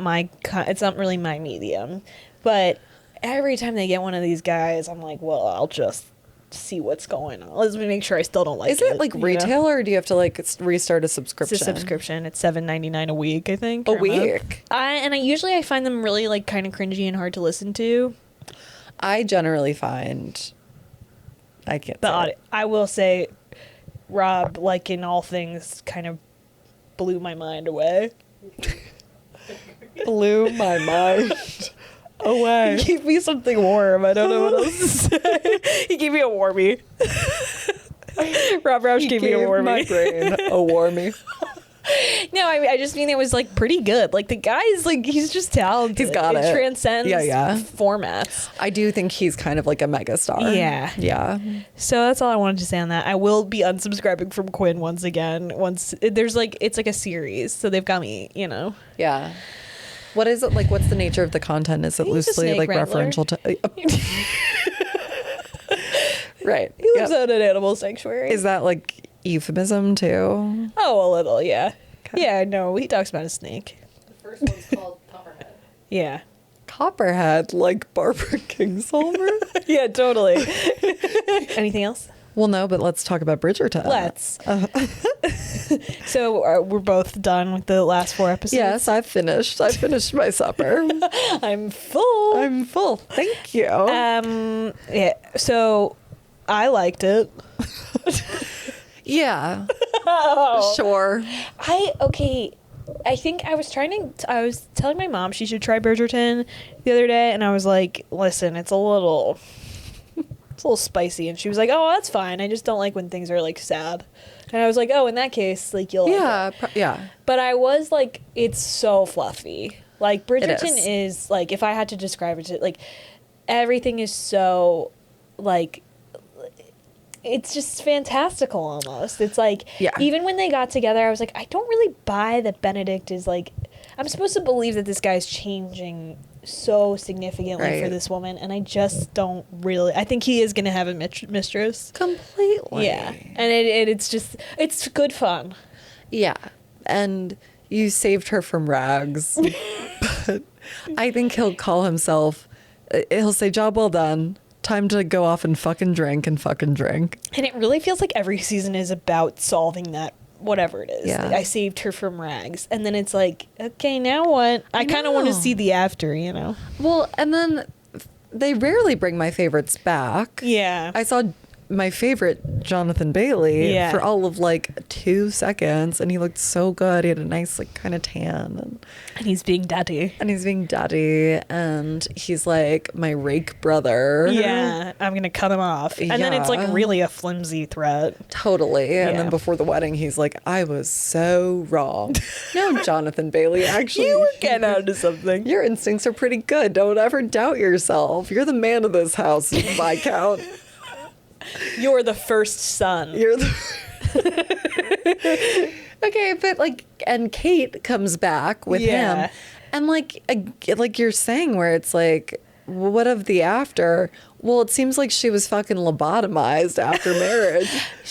really my medium. But every time they get one of these guys, I'm like, well, I'll just see what's going on. Let's make sure I still don't like it. Is it like you know? retail or do you have to like restart a subscription? It's a subscription. It's $7.99 a week, I think. A or month. week? I usually find them really like kind of cringy and hard to listen to. I generally find I can't The say audio. it. I will say, Rob, like in all things, kind of blew my mind away. Blew my mind away. He gave me something warm. I don't know what else to say. He gave me a warmie. Rob Roush gave me a warmie. My brain a warmie. No, I just mean it was like pretty good. Like the guy's like he's just talented. He's got it. Transcends Yeah. formats. I do think he's kind of like a megastar. Yeah. Yeah. So that's all I wanted to say on that. I will be unsubscribing from Quinn once again. There's like it's like a series, so they've got me. You know. Yeah. What is it like? What's the nature of the content? Is it He's a loosely snake like wrangler. referential to? Right. He lives Yep. at an animal sanctuary. Is that like euphemism too? Oh, a little, yeah. Okay. Yeah, no, he talks about a snake. The first one's called Copperhead. Yeah. Copperhead, like Barbara Kingsolver? Yeah, totally. Anything else? Well, no, but let's talk about Bridgerton. Let's. So we're both done with the last 4 episodes? Yes, I've finished. I finished my supper. I'm full. I'm full. Thank you. Yeah, so I liked it. Yeah. Oh. Sure. I think I was telling my mom she should try Bridgerton the other day, and I was like, listen, it's a little spicy. And she was like, oh, that's fine. I just don't like when things are like sad. And I was like, oh, in that case, like you'll like it. Yeah. But I was like, it's so fluffy. Like Bridgerton is. is like, if I had to describe it to like, everything is so like, it's just fantastical almost. It's like, Yeah. even when they got together, I was like, I don't really buy that Benedict is like, I'm supposed to believe that this guy's changing so significantly for Right. this woman, and I just don't really. I think he is going to have a mistress. Completely. Yeah, and it's good fun. Yeah. And you saved her from rags. But I think he'll say, job well done. Time to go off and fucking drink. And it really feels like every season is about solving that, whatever it is. Yeah. I saved her from rags. And then it's like, okay, now what? I kind of want to know. see the after, you know? Well, and then they rarely bring my favorites back. Yeah. I saw my favorite Jonathan Bailey Yeah. for all of like 2 seconds, and he looked so good. He had a nice like kind of tan, And he's being daddy. and he's being daddy, and he's like my rake brother. Yeah. I'm going to cut him off. And then it's like Yeah. really a flimsy threat. Totally. And Yeah. then before the wedding, he's like, I was so wrong. No, Jonathan Bailey, actually. You were getting out of something. Your instincts are pretty good. Don't ever doubt yourself. You're the man of this house, Viscount. You're the first son. You're the. Okay, but like, and Kate comes back with Yeah. him, and like you're saying, where it's like, what of the after? Well, it seems like she was fucking lobotomized after marriage.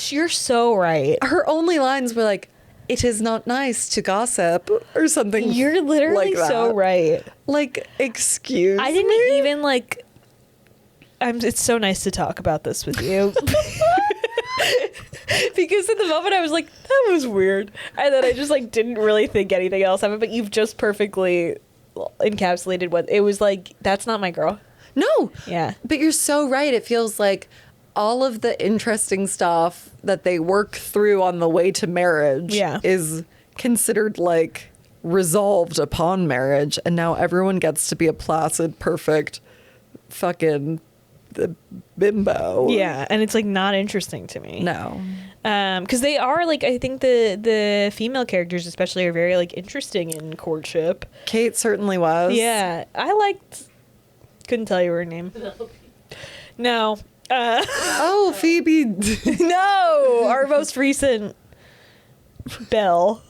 You're so right. Her only lines were like, "It is not nice to gossip," or something. You're literally like that. so right. Like, excuse I didn't me? even like. It's so nice to talk about this with you. Because in the moment I was like, that was weird. And then I just like didn't really think anything else of it. But you've just perfectly encapsulated what it was like. That's not my girl. No. Yeah. But you're so right. It feels like all of the interesting stuff that they work through on the way to marriage Yeah. is considered like resolved upon marriage. And now everyone gets to be a placid, perfect fucking the bimbo. Yeah, and it's like not interesting to me. No. Because they are like, I think the female characters especially are very like interesting in courtship. Kate certainly was. Yeah, I liked. Couldn't tell you her name. No. Oh, Phoebe. No, our most recent belle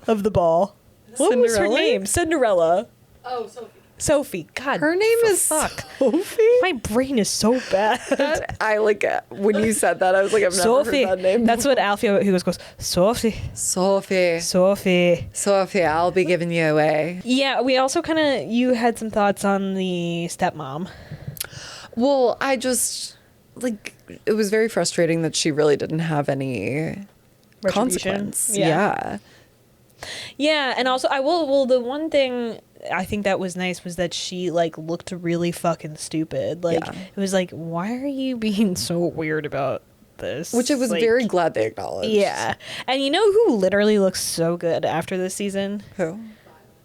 of the ball. What was her Cinderella? name? Cinderella. Oh, Sophie. Sophie. God. Her name is fuck. Sophie. My brain is so bad. I like when you said that. I was like, I've never Sophie. heard that name. That's what Alfie he goes Sophie. Sophie. Sophie. Sophie, I'll be giving you away. Yeah, we also kind of you had some thoughts on the stepmom. Well, I just like it was very frustrating that she really didn't have any Retribution. consequence. Yeah. Yeah, and also the one thing I think that was nice was that she like looked really fucking stupid. Like Yeah. it was like, why are you being so weird about this? Which I was Like, very glad they acknowledged. Yeah. And you know who literally looks so good after this season? Who?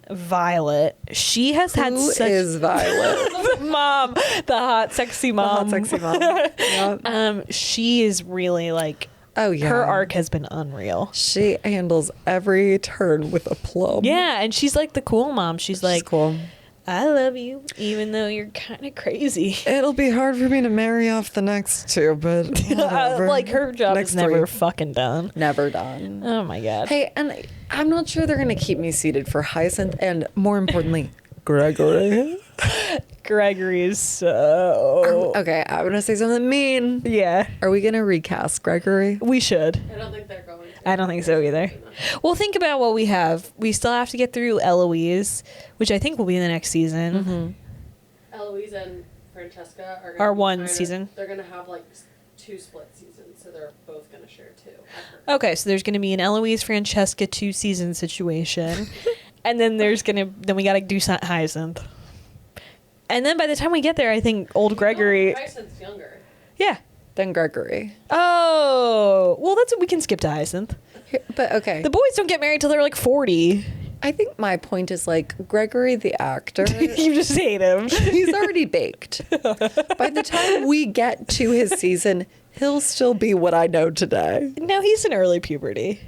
Violet. She has had Who such is Violet? mom, the hot sexy mom. The hot sexy mom. Yeah. She is really like Oh yeah. her arc has been unreal. She handles every turn with aplomb. Yeah, and she's like the cool mom. She's like, cool. I love you, even though you're kind of crazy. It'll be hard for me to marry off the next two, but whatever. Like her job Next is never three. fucking done. Never done. Oh my god. Hey, and I'm not sure they're gonna keep me seated for Hyacinth, and more importantly, Gregory. Gregory is so. Okay, I'm gonna say something mean. Yeah, Are we gonna recast Gregory? we should. I don't think they're going to. I don't think so either. Well, think about what we have. We still have to get through Eloise, which I think will be in the next season. Eloise and Francesca are Are be one trying to- season. They're going to have like 2 split seasons, so they're both going to share 2. I've heard. Okay, so there's going to be an Eloise Francesca 2-season situation, and then then we got to do Hyacinth. And then by the time we get there, I think old Gregory. No, Hyacinth's younger. Yeah. Then Gregory. Oh, well, that's we can skip to Hyacinth. But okay, The boys don't get married till they're like 40. I think my point is like Gregory the actor. You just hate him. He's already baked. By the time we get to his season, he'll still be what I know today. No, he's in early puberty.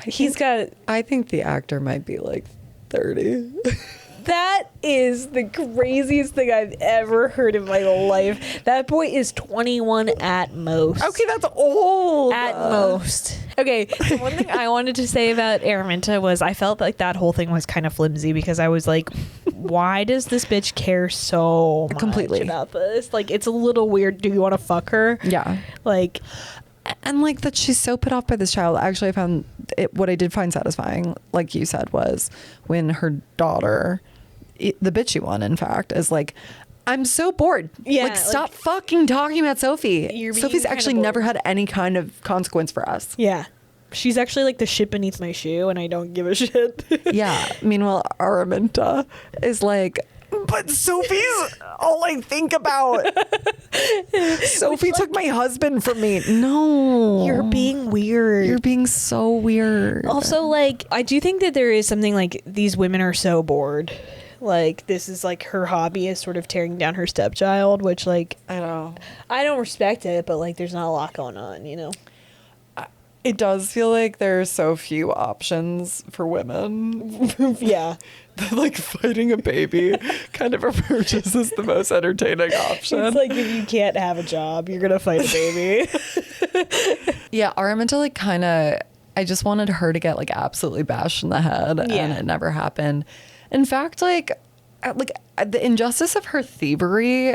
He's got. I think the actor might be like 30. That is the craziest thing I've ever heard in my life. That boy is 21 at most. Okay, that's old. At most. Okay, the one thing I wanted to say about Araminta was I felt like that whole thing was kind of flimsy because I was like, why does this bitch care so much Completely. about this? Like, it's a little weird. Do you want to fuck her? Yeah. Like, And like that she's so put off by this child. Actually, I found it, what I did find satisfying, like you said, was when her daughter, the bitchy one, in fact, is like, I'm so bored. Yeah, like, stop fucking talking about Sophie. You're being Sophie's kinda actually bored. never had any kind of consequence for us. yeah. She's actually like the shit beneath my shoe, and I don't give a shit. Yeah. Meanwhile, Araminta is like, but Sophie's all I think about. Sophie took my husband from me. No. You're being weird. You're being so weird. Also, like, I do think that there is something like these women are so bored. Like, this is like her hobby is sort of tearing down her stepchild, which, like, I know. I don't respect it, but like, there's not a lot going on, you know? It does feel like there are so few options for women. Yeah. Like fighting a baby kind of emerges as the most entertaining option. It's like if you can't have a job, you're gonna fight a baby. Yeah, Araminta like kind of, I just wanted her to get like absolutely bashed in the head, Yeah. and it never happened. In fact, like the injustice of her thievery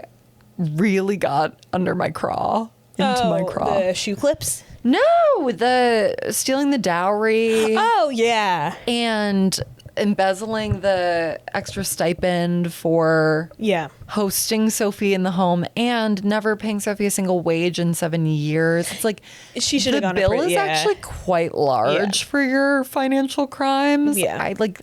really got under my craw, into my craw. The shoe clips. No, the stealing the dowry. Oh yeah. And embezzling the extra stipend for Yeah. hosting Sophie in the home and never paying Sophie a single wage in 7 years. It's like She should have the gone to bill prison. is Yeah. actually quite large for your financial crimes. Yeah.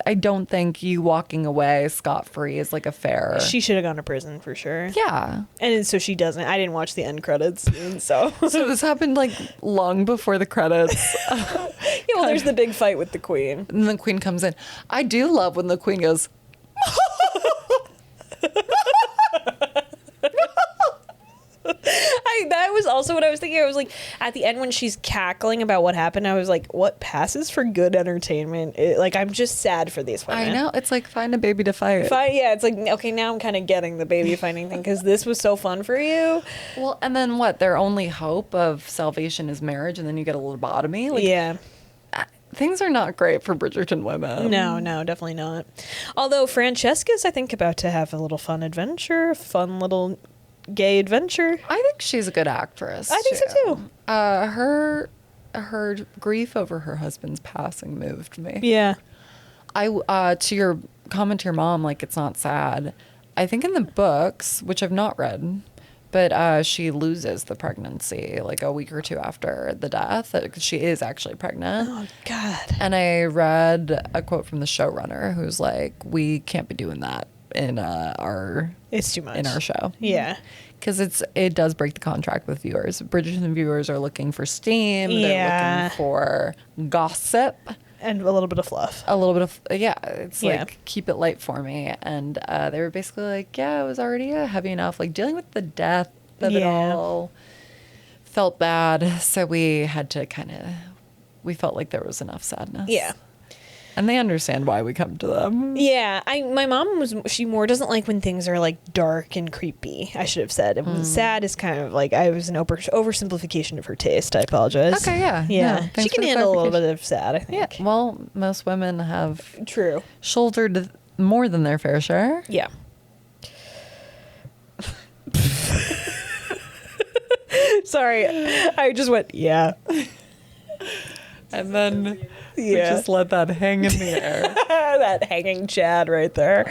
I don't think you walking away scot free is like a fair. She should have gone to prison for sure. Yeah. And so she doesn't. I didn't watch the end credits, and so So this happened like long before the credits. yeah. Well, there's the big fight with the queen. And the queen comes in. I do love when the queen goes, was also what I was thinking. I was like, at the end when she's cackling about what happened, I was like, what passes for good entertainment? Like, I'm just sad for these women. I know. It's like find a baby to fight. Yeah, it's like, okay, now I'm kind of getting the baby fighting thing because this was so fun for you. Well, and then what? Their only hope of salvation is marriage, and then you get a lobotomy? Like, Yeah. things are not great for Bridgerton women. No, definitely not. Although Francesca's, I think, about to have a little fun little gay adventure. I think she's a good actress. I think so too. Her grief over her husband's passing moved me. Yeah. To your comment to your mom, like it's not sad. I think in the books, which I've not read, but she loses the pregnancy like a week or two after the death. She is actually pregnant. Oh, God. And I read a quote from the showrunner who's like, "We can't be doing that in It's too much in our show." Yeah. Because it does break the contract with viewers. Bridgerton viewers are looking for steam. Yeah. They're looking for gossip. And a little bit of fluff. A little bit of, it's Yeah. like, keep it light for me. And they were basically like, yeah, it was already heavy enough. Like, dealing with the death of it all felt bad. So we had to we felt like there was enough sadness. Yeah. And they understand why we come to them. Yeah, my mom she more doesn't like when things are like dark and creepy. I should have said sad is kind of like I was an oversimplification of her taste. I apologize. Okay, yeah. Yeah, No, she thanks can for the handle a little clarification. bit of sad. I think. Yeah. Well, most women have True. shouldered more than their fair share. Yeah. Sorry, I just went yeah. And then we Yeah. just let that hang in the air. That hanging Chad right there.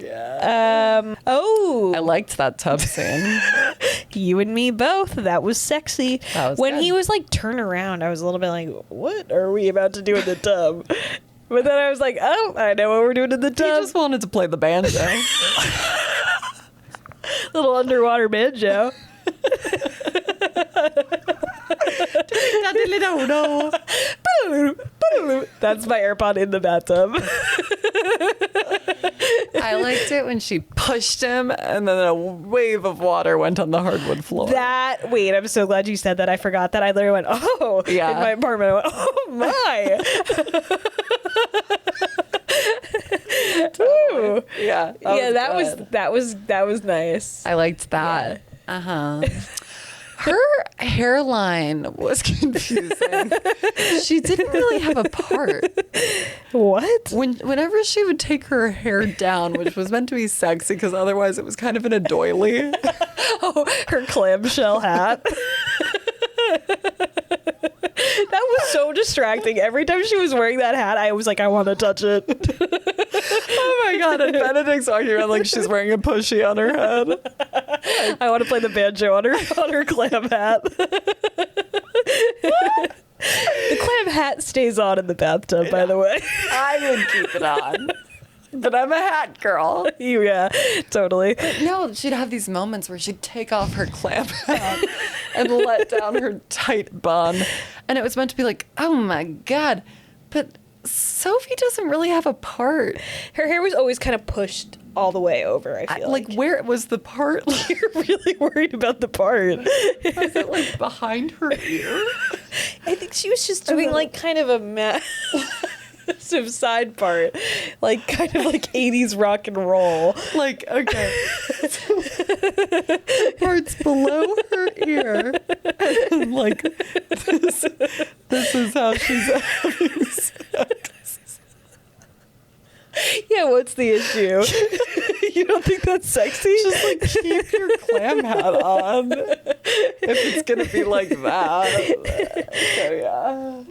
Yeah. I liked that tub scene. You and me both. That was sexy. That was when good. he was like turn around, I was a little bit like, what are we about to do in the tub? But then I was like, oh, I know what we're doing in the He tub. just wanted to play the banjo. Little underwater banjo. That's my AirPod in the bathtub. I liked it when she pushed him and then a wave of water went on the hardwood floor. Wait, I'm so glad you said that. I forgot that. I literally went, oh, Yeah. in my apartment. I went, oh my. Ooh. Yeah. That was nice. I liked that. Uh-huh. Her hairline was confusing. She didn't really have a part. What? Whenever she would take her hair down, which was meant to be sexy because otherwise it was kind of in a doily. Oh, her clamshell hat. That was so distracting. Every time she was wearing that hat, I was like, I want to touch it. Oh my God. And Benedict's walking around like she's wearing a pushy on her head. I want to play the banjo on her clam hat. The clam hat stays on in the bathtub, by the way. I would keep it on. But I'm a hat girl. Yeah, totally. No, she'd have these moments where she'd take off her clam hat and let down her tight bun. And it was meant to be like, oh my God. But Sophie doesn't really have a part. Her hair was always kind of pushed all the way over, I feel like. Where was the part? You're really worried about the part. Was it like behind her ear? I think she was just doing like kind of a massive side part. Like kind of like 80s rock and roll. Like, okay. The part's below her ear. And like, this is how she's having sex. Yeah, what's the issue? You don't think that's sexy? Just like keep your clam hat on if it's gonna be like that. So yeah.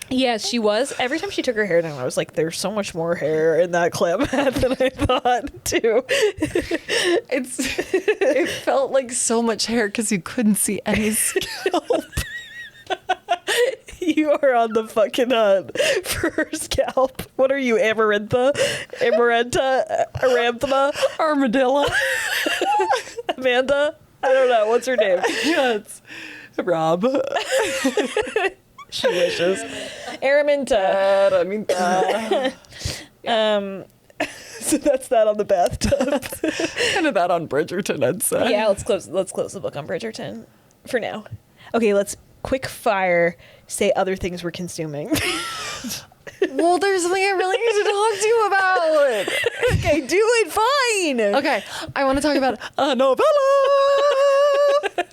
Yeah, she was. Every time she took her hair down, I was like, there's so much more hair in that clam hat than I thought, too. It felt like so much hair because you couldn't see any scalp. You are on the fucking hunt for her scalp. What are you, Amarantha? Aranthema? Armadillo. Amanda? I don't know. What's her name? Yeah, it's Rob. She wishes. Araminta. So that's that on the bathtub. Kind of that on Bridgerton, I'd say. Yeah, let's close the book on Bridgerton. for now. Okay, let's quick fire say other things we're consuming. Well, there's something I really need to talk to you about. Okay, do it. Fine. Okay, I want to talk about a novella.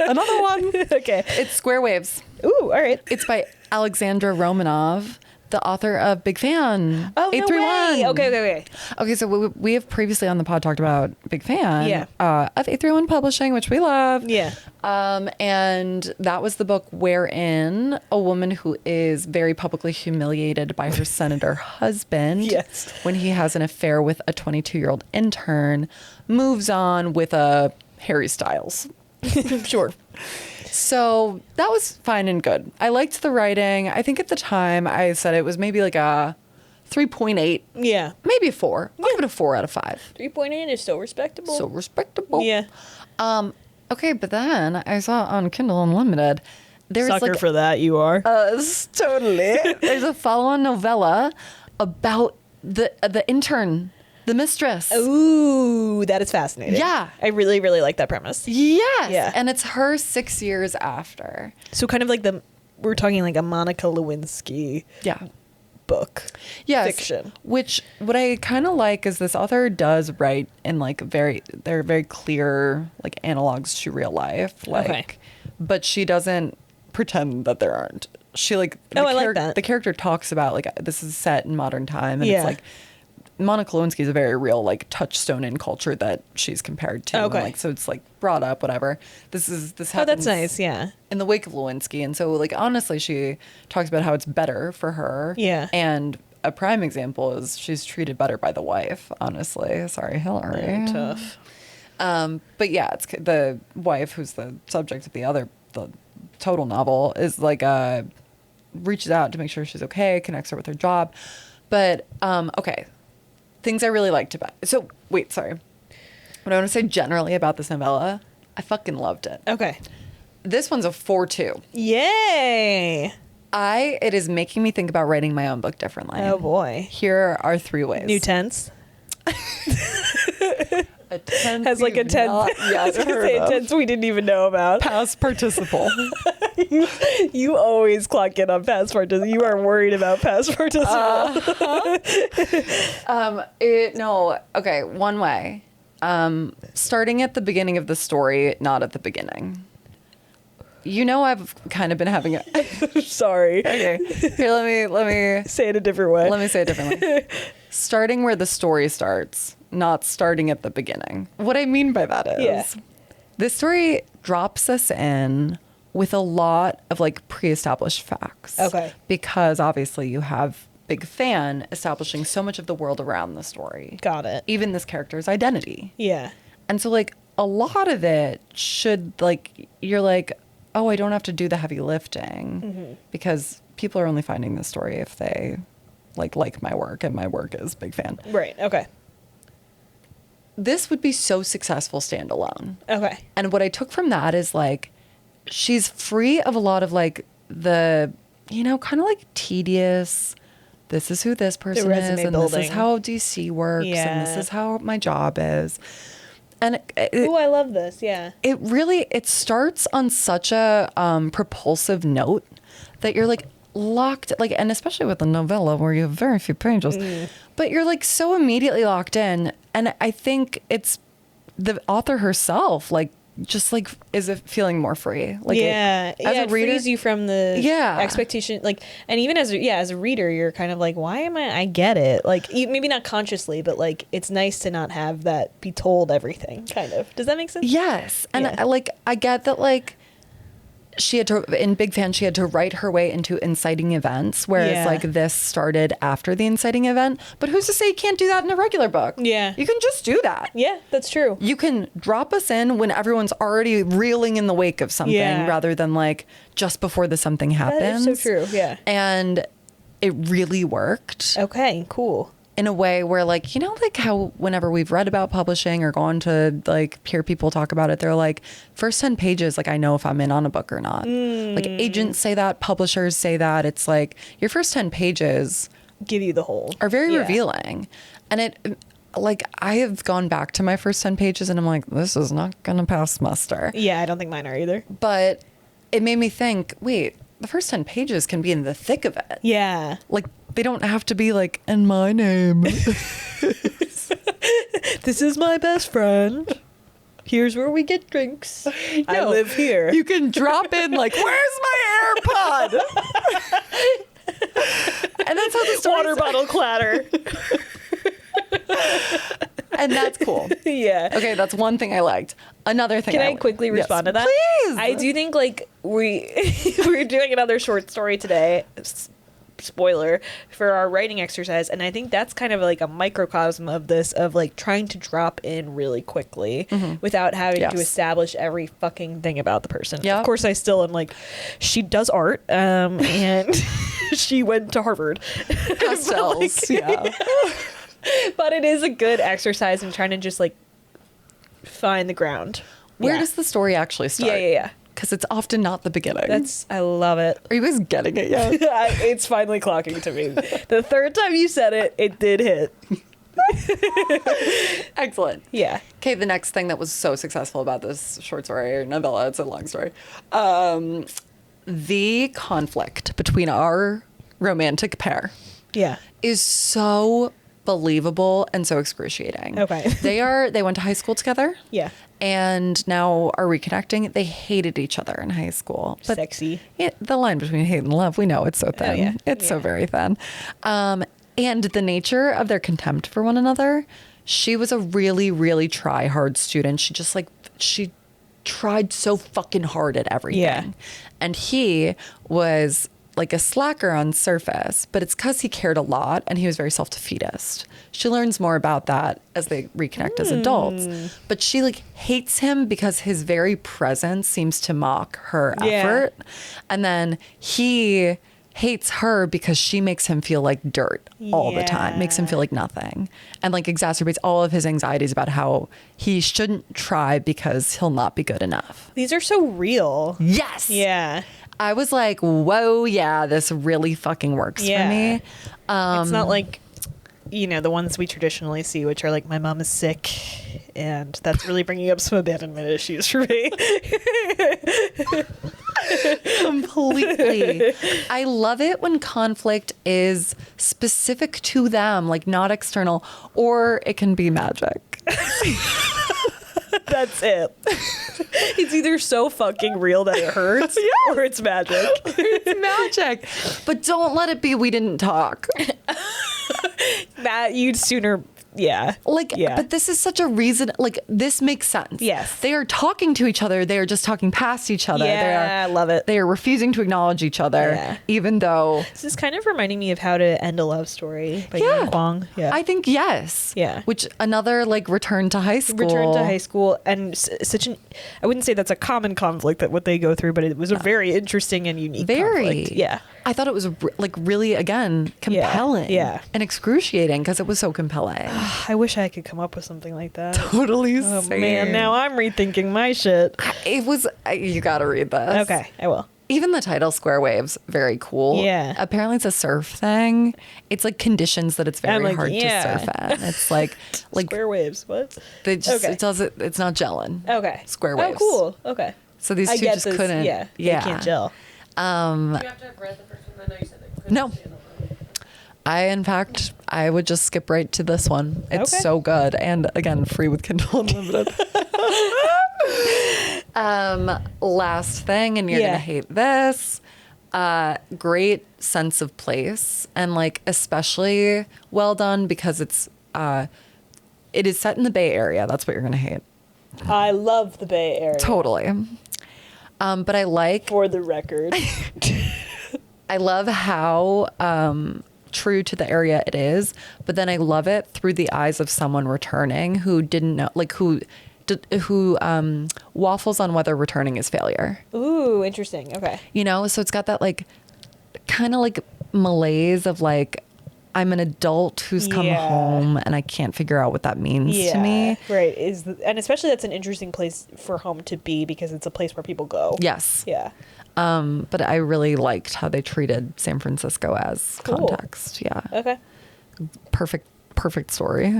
Another one. Okay. It's Square Waves. Ooh, all right. It's by Alexandra Romanoff, the author of Big Fan. Oh, no 831. way. Okay. Okay, so we have previously on the pod talked about Big Fan Yeah. of 831 Publishing, which we love. Yeah. And that was the book wherein a woman who is very publicly humiliated by her senator husband Yes. when he has an affair with a 22-year-old intern moves on with a Harry Styles. Sure. So that was fine and good. I liked the writing. I think at the time I said it was maybe like a 3.8, Yeah. maybe a 4. I'll give it a 4 out of 5. 3.8 is still respectable. So respectable. Yeah. Okay, but then I saw on Kindle Unlimited there's Sucker like for that, you are. totally. There's a follow-on novella about the intern, the mistress. Ooh, that is fascinating. Yeah. I really, really like that premise. Yes. Yeah. And it's her 6 years after. So kind of like we're talking like a Monica Lewinsky Yeah. book. Yes. Fiction. Which what I kind of like is this author does write in like they're very clear like analogs to real life. Like, Okay. but she doesn't pretend that there aren't. She like I like that. The character talks about like this is set in modern time and Yeah. it's like Monica Lewinsky is a very real like touchstone in culture that she's compared to. Okay. And, like so it's like brought up whatever. This Oh, happens that's nice. Yeah. in the wake of Lewinsky. And so, like, honestly, she talks about how it's better for her. Yeah. And a prime example is she's treated better by the wife, honestly. Sorry, Hillary. Tough. But yeah, it's the wife who's the subject of the total novel is like, reaches out to make sure she's okay, connects her with her job. But, okay. Things I really liked about it. So, wait, sorry. What I want to say generally about this novella, I fucking loved it. Okay. This one's a 4.2. Yay. It is making me think about writing my own book differently. Oh boy. Here are 3 ways. New tense. A tense Has like a you've tense. not I yet was gonna heard say a of. tense we didn't even know about. Past participle. You always clock in on past participle. You are worried about past participle. No. Okay. One way. Starting at the beginning of the story, not at the beginning. You know, I've kind of been having a. Sorry. Okay. Here, let me Say it a different way. Let me say it differently. Starting where the story starts, not starting at the beginning. What I mean by that is, Yeah. this story drops us in with a lot of like pre-established facts. Okay. Because obviously you have Big Fan establishing so much of the world around the story. Got it. Even this character's identity. Yeah. And so like a lot of it should like, you're like, oh, I don't have to do the heavy lifting because people are only finding this story if they like my work, and my work is Big Fan. Right. Okay. This would be so successful standalone. Okay. And what I took from that is like, she's free of a lot of like the, kind of like tedious, this is who this person is, resume and this building. is how DC works, and Yeah. this is how my job is. And Ooh, I love this. Yeah. it starts on such a propulsive note that you're like locked, like, and especially with the novella where you have very few pages, but you're like so immediately locked in. And I think it's the author herself, like, just like is it feeling more free, like it frees you from the expectation, like, and even as a reader you're kind of like, why am I get it, like, maybe not consciously, but like it's nice to not have that be told everything, kind of. Does that make sense? Yes. And Yeah. I get that, like, she had to, in Big Fan, she had to write her way into inciting events, whereas Yeah. like this started after the inciting event. But who's to say you can't do that in a regular book? Yeah. You can just do that. Yeah, that's true. You can drop us in when everyone's already reeling in the wake of something, Yeah. rather than like just before the something happens. That is so true. Yeah. And it really worked Okay, cool. in a way where, like, like how whenever we've read about publishing or gone to like hear people talk about it, they're like, first 10 pages, like, I know if I'm in on a book or not. Like, agents say that, publishers say that. It's like your first 10 pages Give you the whole. are very Yeah. revealing. And it, like, I have gone back to my first 10 pages and I'm like, this is not going to pass muster. Yeah, I don't think mine are either. But it made me think, wait, the first 10 pages can be in the thick of it. Yeah. Like, they don't have to be like, and my name. This is my best friend. Here's where we get drinks. I live here. You can drop in like, where's my AirPod? And that's how the story Water bottle clatter. And that's cool. Yeah. Okay, that's one thing I liked. Another thing. Can I quickly respond to that? Please. I do think like we're doing another short story today. Spoiler for our writing exercise, and I think that's kind of like a microcosm of this, of like trying to drop in really quickly without having to establish every fucking thing about the person. Yeah. Of course I still am like, she does art and she went to Harvard. Pastels. Yeah. But it is a good exercise in trying to just like find the ground. Where does the story actually start? Yeah. Because it's often not the beginning. I love it. Are you guys getting it yet? It's finally clocking to me. The third time you said it, it did hit. Excellent. Yeah. Okay, the next thing that was so successful about this short story or novella, it's a long story, the conflict between our romantic pair Yeah. is so believable and so excruciating. Okay. They went to high school together. Yeah. And now are reconnecting. They hated each other in high school. But Sexy. the line between hate and love, we know it's so thin. yeah. It's so very thin. And the nature of their contempt for one another, she was a really, really try-hard student. She tried so fucking hard at everything. Yeah. And he was like a slacker on surface, but it's because he cared a lot and he was very self-defeatist. She learns more about that as they reconnect as adults. But she like hates him because his very presence seems to mock her effort. And then he hates her because she makes him feel like dirt all the time, makes him feel like nothing, and like exacerbates all of his anxieties about how he shouldn't try because he'll not be good enough. These are so real. Yes. Yeah. I was like, whoa, yeah, this really fucking works for me. It's not like, the ones we traditionally see, which are like, my mom is sick, and that's really bringing up some abandonment issues for me. Completely. I love it when conflict is specific to them, like not external, or it can be magic. That's it. It's either so fucking real that it hurts, or it's magic. It's magic. But don't let it be we didn't talk. That you'd sooner, But this is such a reason, like, this makes sense. Yes. They are talking to each other. They are just talking past each other. Yeah, I love it. They are refusing to acknowledge each other, even though... This is kind of reminding me of How to End a Love Story by Yang Kwong. Yeah. I think yes. Yeah. Which another, like, return to high school. Return to high school, and I wouldn't say that's a common conflict that what they go through, but it was a very interesting and unique conflict. Yeah. I thought it was really, again, compelling. Yeah. And excruciating because it was so compelling. I wish I could come up with something like that. Totally. Oh man, now I'm rethinking my shit. It was, you gotta read this. Okay, I will. Even the title Square Waves, very cool. Yeah. Apparently it's a surf thing. It's like conditions that it's very hard to surf at. It's like Square waves, what? They just it's not gelling. Okay. Square waves. Oh, cool. Okay. So these two just couldn't. Yeah. They can't gel. You have to have read the first one. I know you said they couldn't No. stand alone. In fact, I would just skip right to this one. It's Okay. so good. And again, free with Kindle Unlimited. Last thing, and you're going to hate this. Great sense of place. And like, especially well done because it is set in the Bay Area. That's what you're going to hate. I love the Bay Area. Totally. But I like... For the record. I love how true to the area it is, but then I love it through the eyes of someone returning who didn't know, like who waffles on whether returning is failure. Ooh, interesting. Okay. So it's got that like kind of like malaise of like, I'm an adult who's come home and I can't figure out what that means to me. Right. And especially that's an interesting place for home to be because it's a place where people go. Yes. Yeah. But I really liked how they treated San Francisco as context. Yeah. Okay. Perfect story.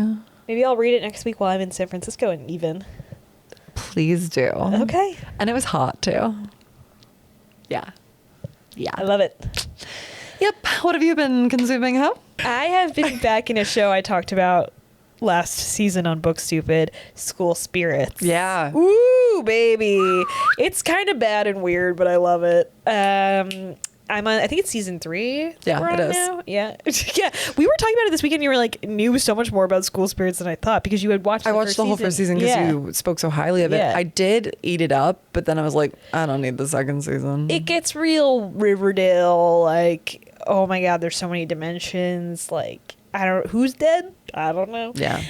Maybe I'll read it next week while I'm in San Francisco and even. Please do. Okay. And it was hot too. Yeah. I love it. Yep. What have you been consuming, huh? I have been back in a show I talked about last season on Book Stupid, School Spirits. Yeah. Ooh, baby. It's kind of bad and weird, but I love it. I'm on, I think it's season 3. Yeah, we're on it is. now. Yeah. Yeah. We were talking about it this weekend. You were like, knew so much more about School Spirits than I thought because you had watched I watched the whole first season because you spoke so highly of it. Yeah. I did eat it up, but then I was like, I don't need the second season. It gets real Riverdale, like, oh my God, there's so many dimensions. Like, who's dead? I don't know. Yeah.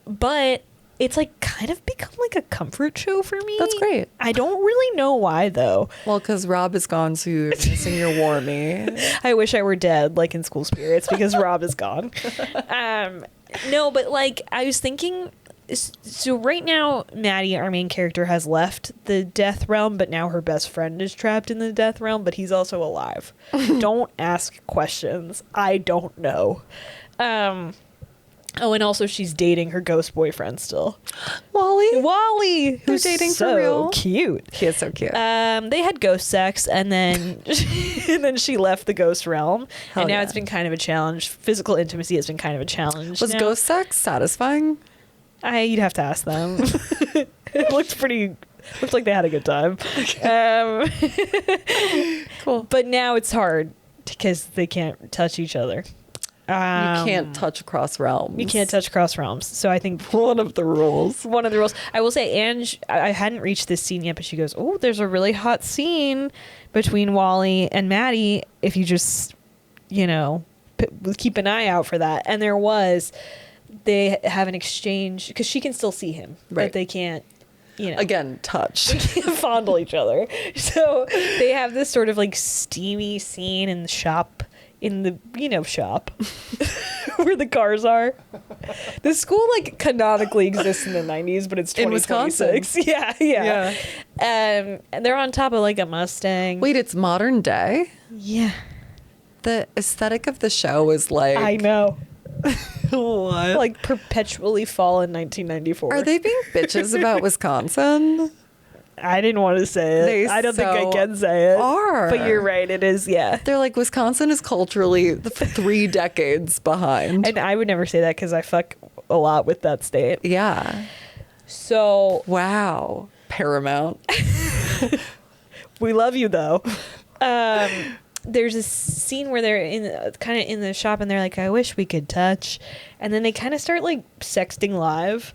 But it's like kind of become like a comfort show for me. That's great. I don't really know why though. Well, because Rob is gone, so you're missing your Warmy. I wish I were dead, like in School Spirits, because Rob is gone. No, but like I was thinking, so right now Maddie, our main character, has left the death realm, but now her best friend is trapped in the death realm, but he's also alive. Don't ask questions. I don't know. Oh, and also she's dating her ghost boyfriend still. Wally, who's dating for so real. cute. He is so cute. They had ghost sex, and then and then she left the ghost realm, Hell and now yeah. it's been kind of a challenge. Physical intimacy has been kind of a challenge. Was now. ghost sex satisfying? You'd have to ask them. It looked like they had a good time. Cool. But now it's hard because they can't touch each other. You can't touch across realms. You can't touch cross realms. So I think One of the rules. one of the rules. I will say, Ange, I hadn't reached this scene yet, but she goes, "Oh, there's a really hot scene between Wally and Maddie. If you just, keep an eye out for that." And there was. They have an exchange because she can still see him, Right. but they can't. Again, touch. Fondle each other. So they have this sort of like steamy scene in the shop. In the shop where the cars are. The school like canonically exists in the 90s, but it's 2026. In Wisconsin. Yeah. And they're on top of like a Mustang. Wait, it's modern day? Yeah. The aesthetic of the show is like... I know. What? Like perpetually fall in 1994. Are they being bitches about Wisconsin? I didn't want to say it. They I don't think I so can say it. are. But you're right. It is. Yeah. They're like, Wisconsin is culturally 3 decades behind. And I would never say that because I fuck a lot with that state. Yeah. So Wow. Paramount. we love you though. There's a scene where they're kind of in the shop and they're like, "I wish we could touch," and then they kind of start like sexting live.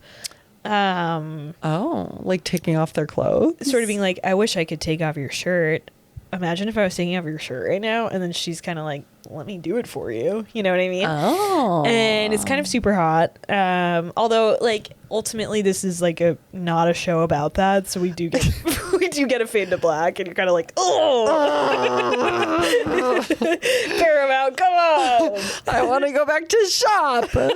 Oh, like taking off their clothes? Sort of being like, "I wish I could take off your shirt. Imagine if I was taking off your shirt right now." And then she's kind of like, "Let me do it for you." You know what I mean? Oh. And it's kind of super hot. Although like ultimately this is like not a show about that. So we do get a fade to black and you're kind of like, oh, Paramount, come on. I want to go back to shop. I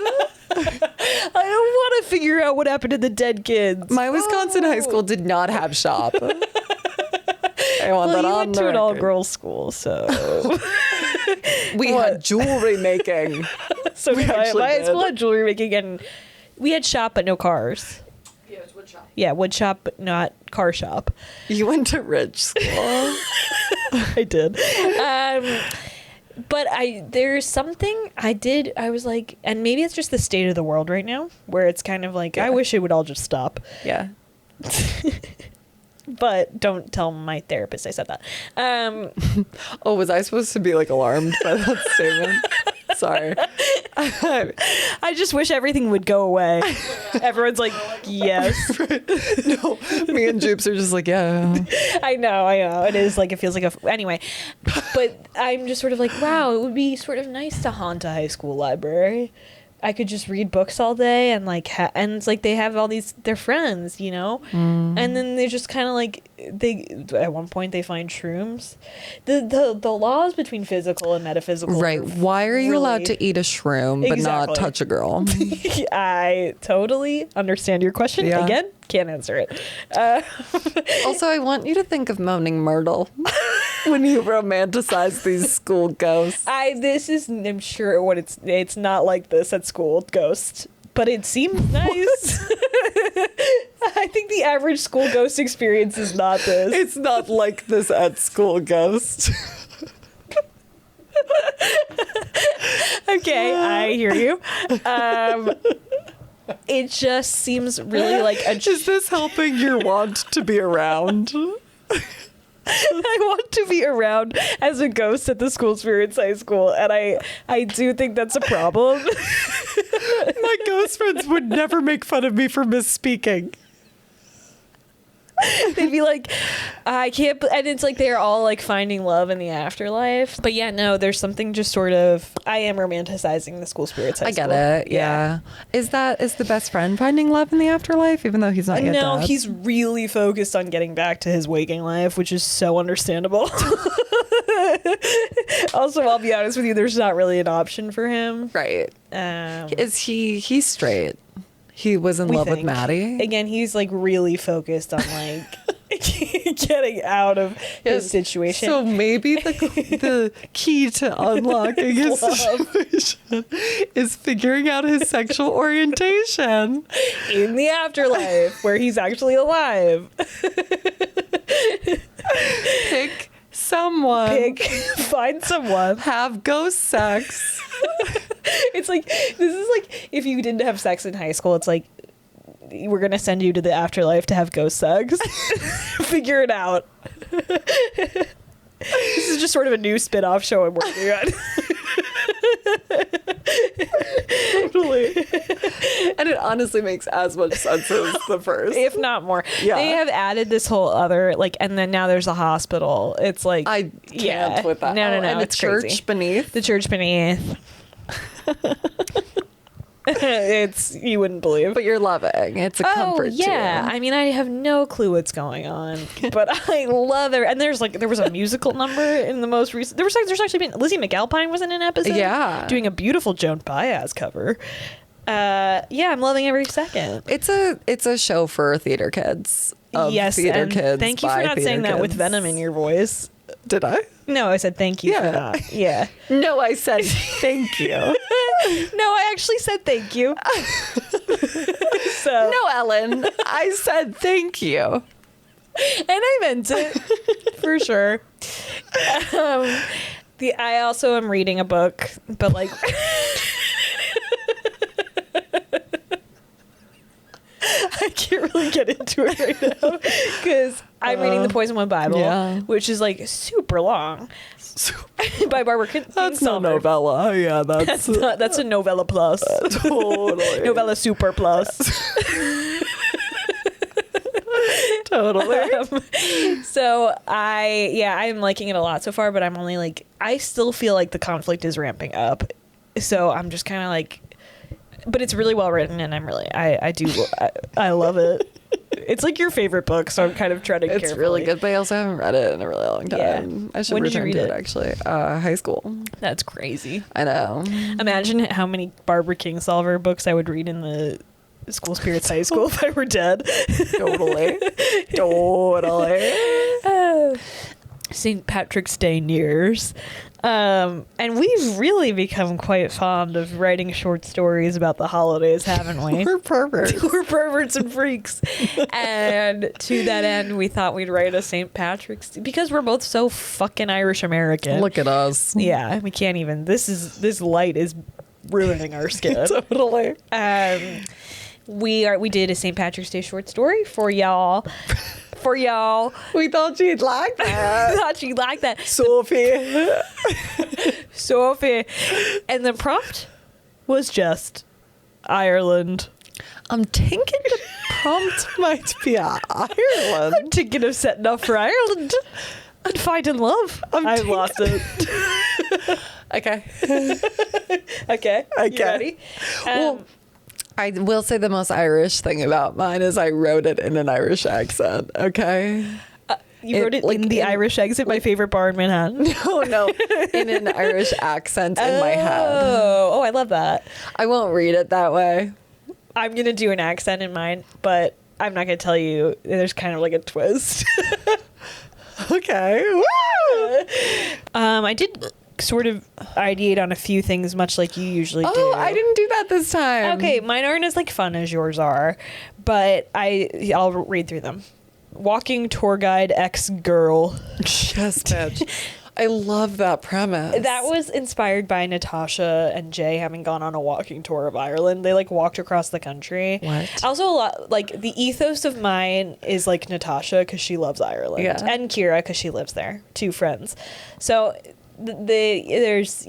don't want to figure out what happened to the dead kids. My Wisconsin high school did not have shop. I want that you on went the to an record. all-girls school, so We had jewelry making. so We my actually high did. school had jewelry making, and we had shop but no cars. Yeah, it was wood shop. Yeah, wood shop but not car shop. You went to rich school. I did. But there's something I was like, and maybe it's just the state of the world right now, where it's kind of like, Yeah. I wish it would all just stop. Yeah. But don't tell my therapist I said that. Oh, was I supposed to be like alarmed by that statement? Sorry. I just wish everything would go away. Everyone's like, yes. No, me and Jupes are just like, yeah. I know. It is like, it feels like anyway. But I'm just sort of like, wow, it would be sort of nice to haunt a high school library. I could just read books all day and like, and it's like they have all their friends, and then they're just kind of like, at one point they find shrooms. The laws between physical and metaphysical. Right. Why are you allowed to eat a shroom but not Exactly. touch a girl? I totally understand your question. Yeah. Again, can't answer it. Also, I want you to think of Moaning Myrtle when you romanticize these school ghosts. I'm sure what it's not like this at school, Ghost, but it seems nice. I think the average school ghost experience is not this. It's not like this at school, Ghost. Okay, I hear you. It just seems really like a. Is this helping your want to be around? I want to be around as a ghost at the School Spirits High School, and I do think that's a problem. My ghost friends would never make fun of me for misspeaking. They'd be like, I can't, and it's like they're all like finding love in the afterlife. But yeah, no, there's something just sort of, I am romanticizing the School Spirits High School. I get it, yeah. Is the best friend finding love in the afterlife, even though he's not yet No, dead? he's really focused on getting back to his waking life, which is so understandable. Also, I'll be honest with you, there's not really an option for him. Right. Is he's straight? He was in We love with think. Maddie. Again, he's like really focused on like getting out of his situation. So maybe the key to unlocking his situation is figuring out his sexual orientation. In the afterlife, where he's actually alive. Pick someone. Find someone. Have ghost sex. It's like, this is like if you didn't have sex in high school, it's like, we're going to send you to the afterlife to have ghost sex. Figure it out. This is just sort of a new spin-off show I'm working on. Totally. And it honestly makes as much sense as the first. If not more. Yeah. They have added this whole other, like, and then now there's a hospital. It's like, I can't with that. No, And it's a church crazy. beneath. The church beneath. It's, you wouldn't believe. But you're loving. It's a comfort to yeah. you. I mean, I have no clue what's going on, but I love it. And there was a musical number in the most recent. There's actually been Lizzie McAlpine was in an episode. Yeah. doing a beautiful Joan Baez cover. Yeah, I'm loving every second. It's a show for theater kids. Yes, theater and kids. thank you for by not theater saying that with kids. venom in your voice. Did I? No, I said thank you for Yeah. that. Yeah. No, I said thank you. No, I actually said thank you. So No, Ellen, I said thank you. and I meant it for sure. I also am reading a book, but like I can't really get into it right now because I'm reading the Poison One Bible, Yeah. which is like super long, by Barbara Kingsolver. That's no novella. Yeah, That's a novella plus. totally. Novella super plus. Totally. So I'm liking it a lot so far, but I'm only like, I still feel like the conflict is ramping up. So I'm just kind of like, but it's really well written, and I'm really, I love it. It's like your favorite book, so I'm kind of treading It's carefully. really good, but I also haven't read it in a really long time. Yeah. I should When did you return read to it? it actually. High school. That's crazy. I know. Imagine how many Barbara Kingsolver books I would read in the School Spirits High School if I were dead. Totally. Totally. St. Patrick's Day nears. And we've really become quite fond of writing short stories about the holidays, haven't we? We're perverts. We're perverts and freaks. And to that end, we thought we'd write a St. Patrick's because we're both so fucking Irish American. Look at us. Yeah, we can't even. This light is ruining our skin. Totally. We did a St. Patrick's Day short story for y'all. We thought you'd like that. Thought you'd like that. Sophie. Sophie. And the prompt was just Ireland. I'm thinking the prompt might be Ireland. I'm thinking of setting off for Ireland and finding love. I lost it. Okay. Okay. You Okay. ready? Well, I will say the most Irish thing about mine is I wrote it in an Irish accent. Okay. You wrote it like in the in- Irish exit, my favorite bar in Manhattan. No, in an Irish accent in my head. Oh, I love that. I won't read it that way. I'm going to do an accent in mine, but I'm not going to tell you. There's kind of like a twist. Okay. Woo! I did sort of ideate on a few things, much like you usually do. Oh, I didn't do that this time. Okay, mine aren't as like fun as yours are, but I'll read through them. Walking tour guide ex-girl. Yes, bitch. I love that premise. That was inspired by Natasha and Jay having gone on a walking tour of Ireland. They like walked across the country. What? Also, a lot like the ethos of mine is like Natasha because she loves Ireland, Yeah. and Kira because she lives there. Two friends. So there's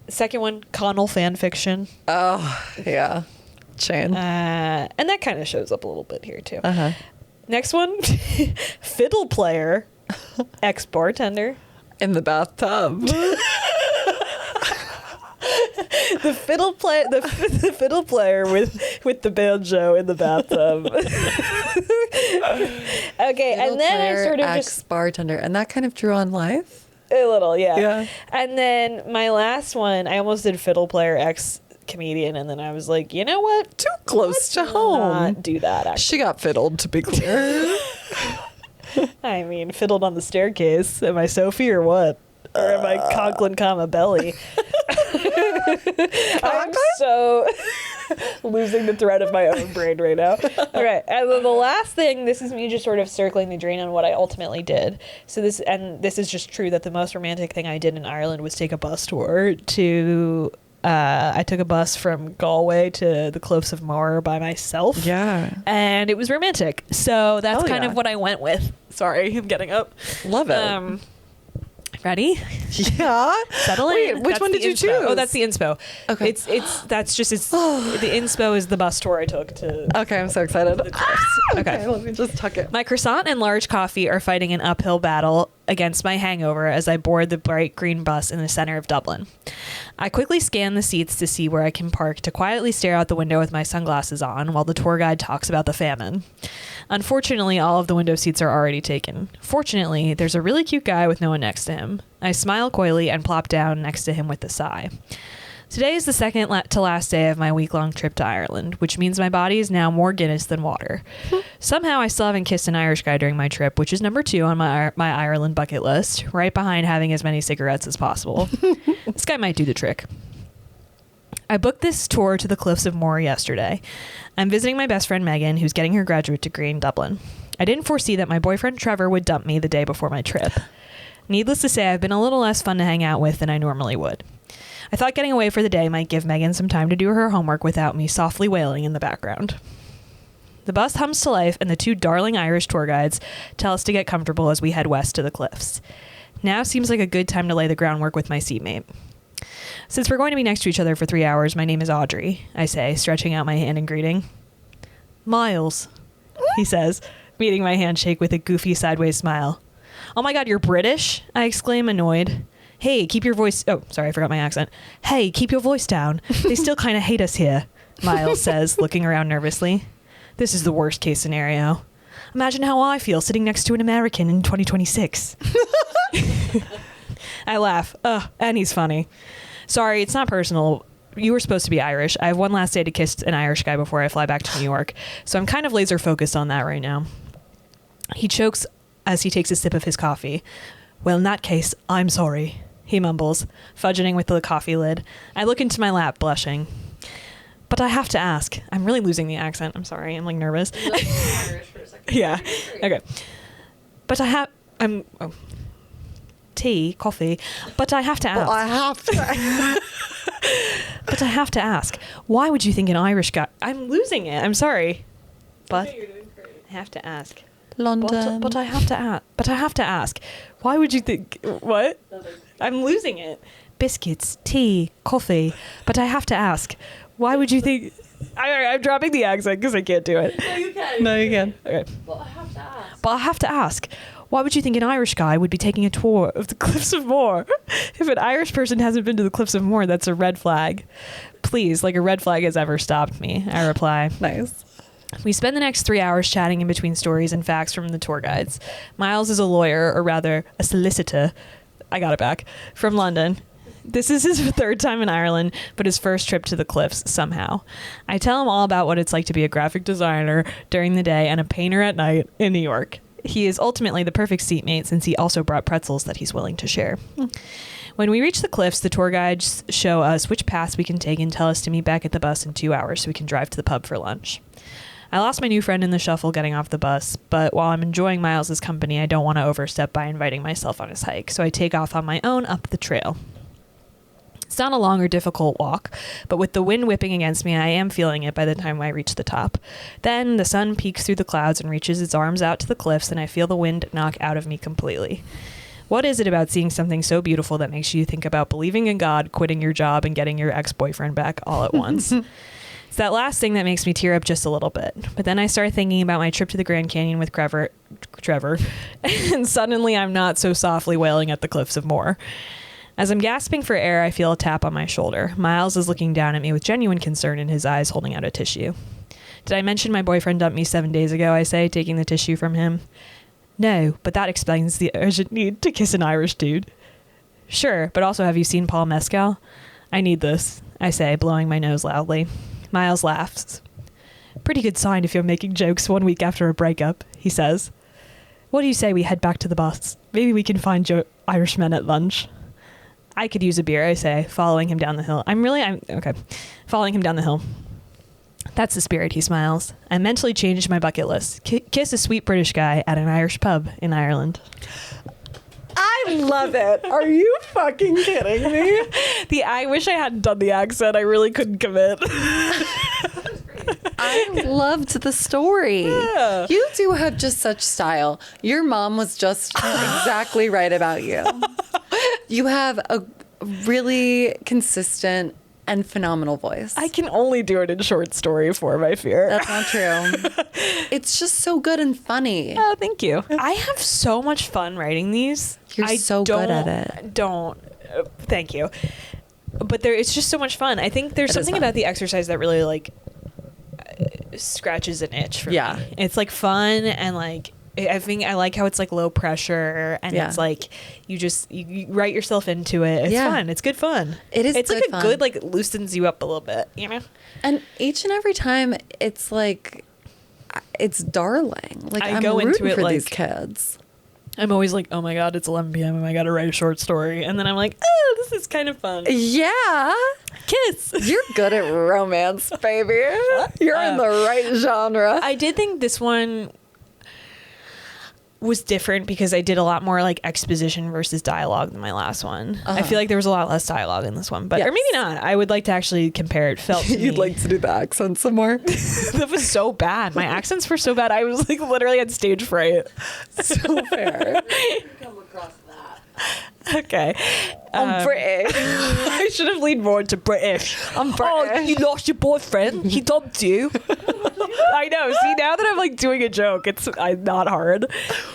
second one, Connell fan fiction, Oh, yeah. Shane. and that kind of shows up a little bit here too. Uh-huh. Next one, fiddle player, ex bartender. In the bathtub. The fiddle player with the banjo in the bathtub. Okay, and then I sort of just bartender, and that kind of drew on life. a little, yeah. Yeah. And then my last one, I almost did fiddle player ex comedian, and then I was like, you know what? Too close to home. Not do that. Actually, She got fiddled, to be clear. I mean, fiddled on the staircase. Am I Sophie or what? Or am I Conklin, Belly? I'm so losing the thread of my own brain right now. Okay, and then the last thing, this is me just sort of circling the drain on what I ultimately did. So this is just true that the most romantic thing I did in Ireland was take a bus tour to. I took a bus from Galway to the Cliffs of Moher by myself. Yeah. And it was romantic. So that's Hell kind yeah. of what I went with. Sorry, I'm getting up. Love it. Ready? Yeah. Settle in. Wait, which That's one the did you inspo. choose? Oh, that's the inspo. Okay. It's the inspo is the bus tour I took to. Okay, I'm so excited. Okay. Let me just tuck it. My croissant and large coffee are fighting an uphill battle against my hangover as I board the bright green bus in the center of Dublin. I quickly scan the seats to see where I can park to quietly stare out the window with my sunglasses on while the tour guide talks about the famine. Unfortunately, all of the window seats are already taken. Fortunately, there's a really cute guy with no one next to him. I smile coyly and plop down next to him with a sigh. Today is the second to last day of my week-long trip to Ireland, which means my body is now more Guinness than water. Somehow, I still haven't kissed an Irish guy during my trip, which is number 2 on my Ireland bucket list, right behind having as many cigarettes as possible. This guy might do the trick. I booked this tour to the Cliffs of Moher yesterday. I'm visiting my best friend Megan, who's getting her graduate degree in Dublin. I didn't foresee that my boyfriend Trevor would dump me the day before my trip. Needless to say, I've been a little less fun to hang out with than I normally would. I thought getting away for the day might give Megan some time to do her homework without me softly wailing in the background. The bus hums to life, and the 2 darling Irish tour guides tell us to get comfortable as we head west to the cliffs. Now seems like a good time to lay the groundwork with my seatmate. Since we're going to be next to each other for 3 hours, my name is Audrey, I say, stretching out my hand in greeting. Miles, he says, meeting my handshake with a goofy sideways smile. Oh my God, you're British? I exclaim, annoyed. Hey, keep your voice... Oh, sorry, I forgot my accent. Hey, keep your voice down. They still kind of hate us here, Miles says, looking around nervously. This is the worst case scenario. Imagine how I feel sitting next to an American in 2026. I laugh. And he's funny. Sorry, it's not personal. You were supposed to be Irish. I have one last day to kiss an Irish guy before I fly back to New York, so I'm kind of laser focused on that right now. He chokes as he takes a sip of his coffee. Well, in that case, I'm sorry, he mumbles, fudgeting with the coffee lid. I look into my lap, blushing. But I have to ask. I'm really losing the accent. I'm sorry. I'm like nervous. Irish for a second. Yeah. Okay. But tea, coffee. But I have to ask. Well, I have to. But I have to ask. Why would you think an Irish guy? I'm losing it. I'm sorry. But You're doing great. I have to ask. London. But I have to ask. But I have to ask. Why would you think? What? Nothing. I'm losing it. Biscuits, tea, coffee. But I have to ask. Why would you think? I'm dropping the accent because I can't do it. No, you can. No, you can. Okay. Well, I have to ask. But I have to ask. Why would you think an Irish guy would be taking a tour of the Cliffs of Moher? If an Irish person hasn't been to the Cliffs of Moher, that's a red flag. Please, like a red flag has ever stopped me, I reply. Nice. We spend the next 3 hours chatting in between stories and facts from the tour guides. Miles is a lawyer, or rather, a solicitor. I got it back. From London. This is his 3rd time in Ireland, but his first trip to the cliffs, somehow. I tell him all about what it's like to be a graphic designer during the day and a painter at night in New York. He is ultimately the perfect seatmate since he also brought pretzels that he's willing to share. When we reach the cliffs, the tour guides show us which paths we can take and tell us to meet back at the bus in 2 hours so we can drive to the pub for lunch. I lost my new friend in the shuffle getting off the bus, but while I'm enjoying Miles's company, I don't want to overstep by inviting myself on his hike, so I take off on my own up the trail. It's not a long or difficult walk, but with the wind whipping against me, I am feeling it by the time I reach the top. Then the sun peeks through the clouds and reaches its arms out to the cliffs, and I feel the wind knock out of me completely. What is it about seeing something so beautiful that makes you think about believing in God, quitting your job, and getting your ex-boyfriend back all at once? It's that last thing that makes me tear up just a little bit. But then I start thinking about my trip to the Grand Canyon with Trevor, and suddenly I'm not so softly wailing at the cliffs of Moher. As I'm gasping for air, I feel a tap on my shoulder. Miles is looking down at me with genuine concern in his eyes, holding out a tissue. Did I mention my boyfriend dumped me 7 days ago, I say, taking the tissue from him. No, but that explains the urgent need to kiss an Irish dude. Sure, but also have you seen Paul Mescal? I need this, I say, blowing my nose loudly. Miles laughs. Pretty good sign if you're making jokes 1 week after a breakup, he says. What do you say we head back to the bus? Maybe we can find Irishmen at lunch. I could use a beer, I say, following him down the hill. Okay. Following him down the hill. That's the spirit, he smiles. I mentally changed my bucket list. Kiss a sweet British guy at an Irish pub in Ireland. I love it. Are you fucking kidding me? I wish I hadn't done the accent. I really couldn't commit. I loved the story. Yeah. You do have just such style. Your mom was just exactly right about you. You have a really consistent and phenomenal voice. I can only do it in short story form, I fear. That's not true. It's just so good and funny. Oh, thank you. I have so much fun writing these. You're so good at it. Thank you. But it's just so much fun. I think there's something about the exercise that really like scratches an itch for me. It's like fun and like I think I like how it's like low pressure and it's like you write yourself into it. It's fun. It's good fun. It is. It's good like a fun. good like loosens you up a little bit, you know? And each and every time it's like it's darling. Like I'm go into rooting it for like these kids. I'm always like, oh my God, it's 11 p.m. and I got to write a short story. And then I'm like, oh, this is kind of fun. Yeah. Kiss. You're good at romance, baby. You're in the right genre. I did think this one was different because I did a lot more like exposition versus dialogue than my last one. I feel like there was a lot less dialogue in this one, but or maybe not. I would like to actually compare it. Felt to You'd me. like to do the accent some more? That was so bad. My accents were so bad. I was like literally on stage fright. So fair. Come across that. Okay. I'm British. I should have leaned more into British. I'm British. Oh, you lost your boyfriend. He dumped you. I know. See, now that I'm like doing a joke, it's not hard.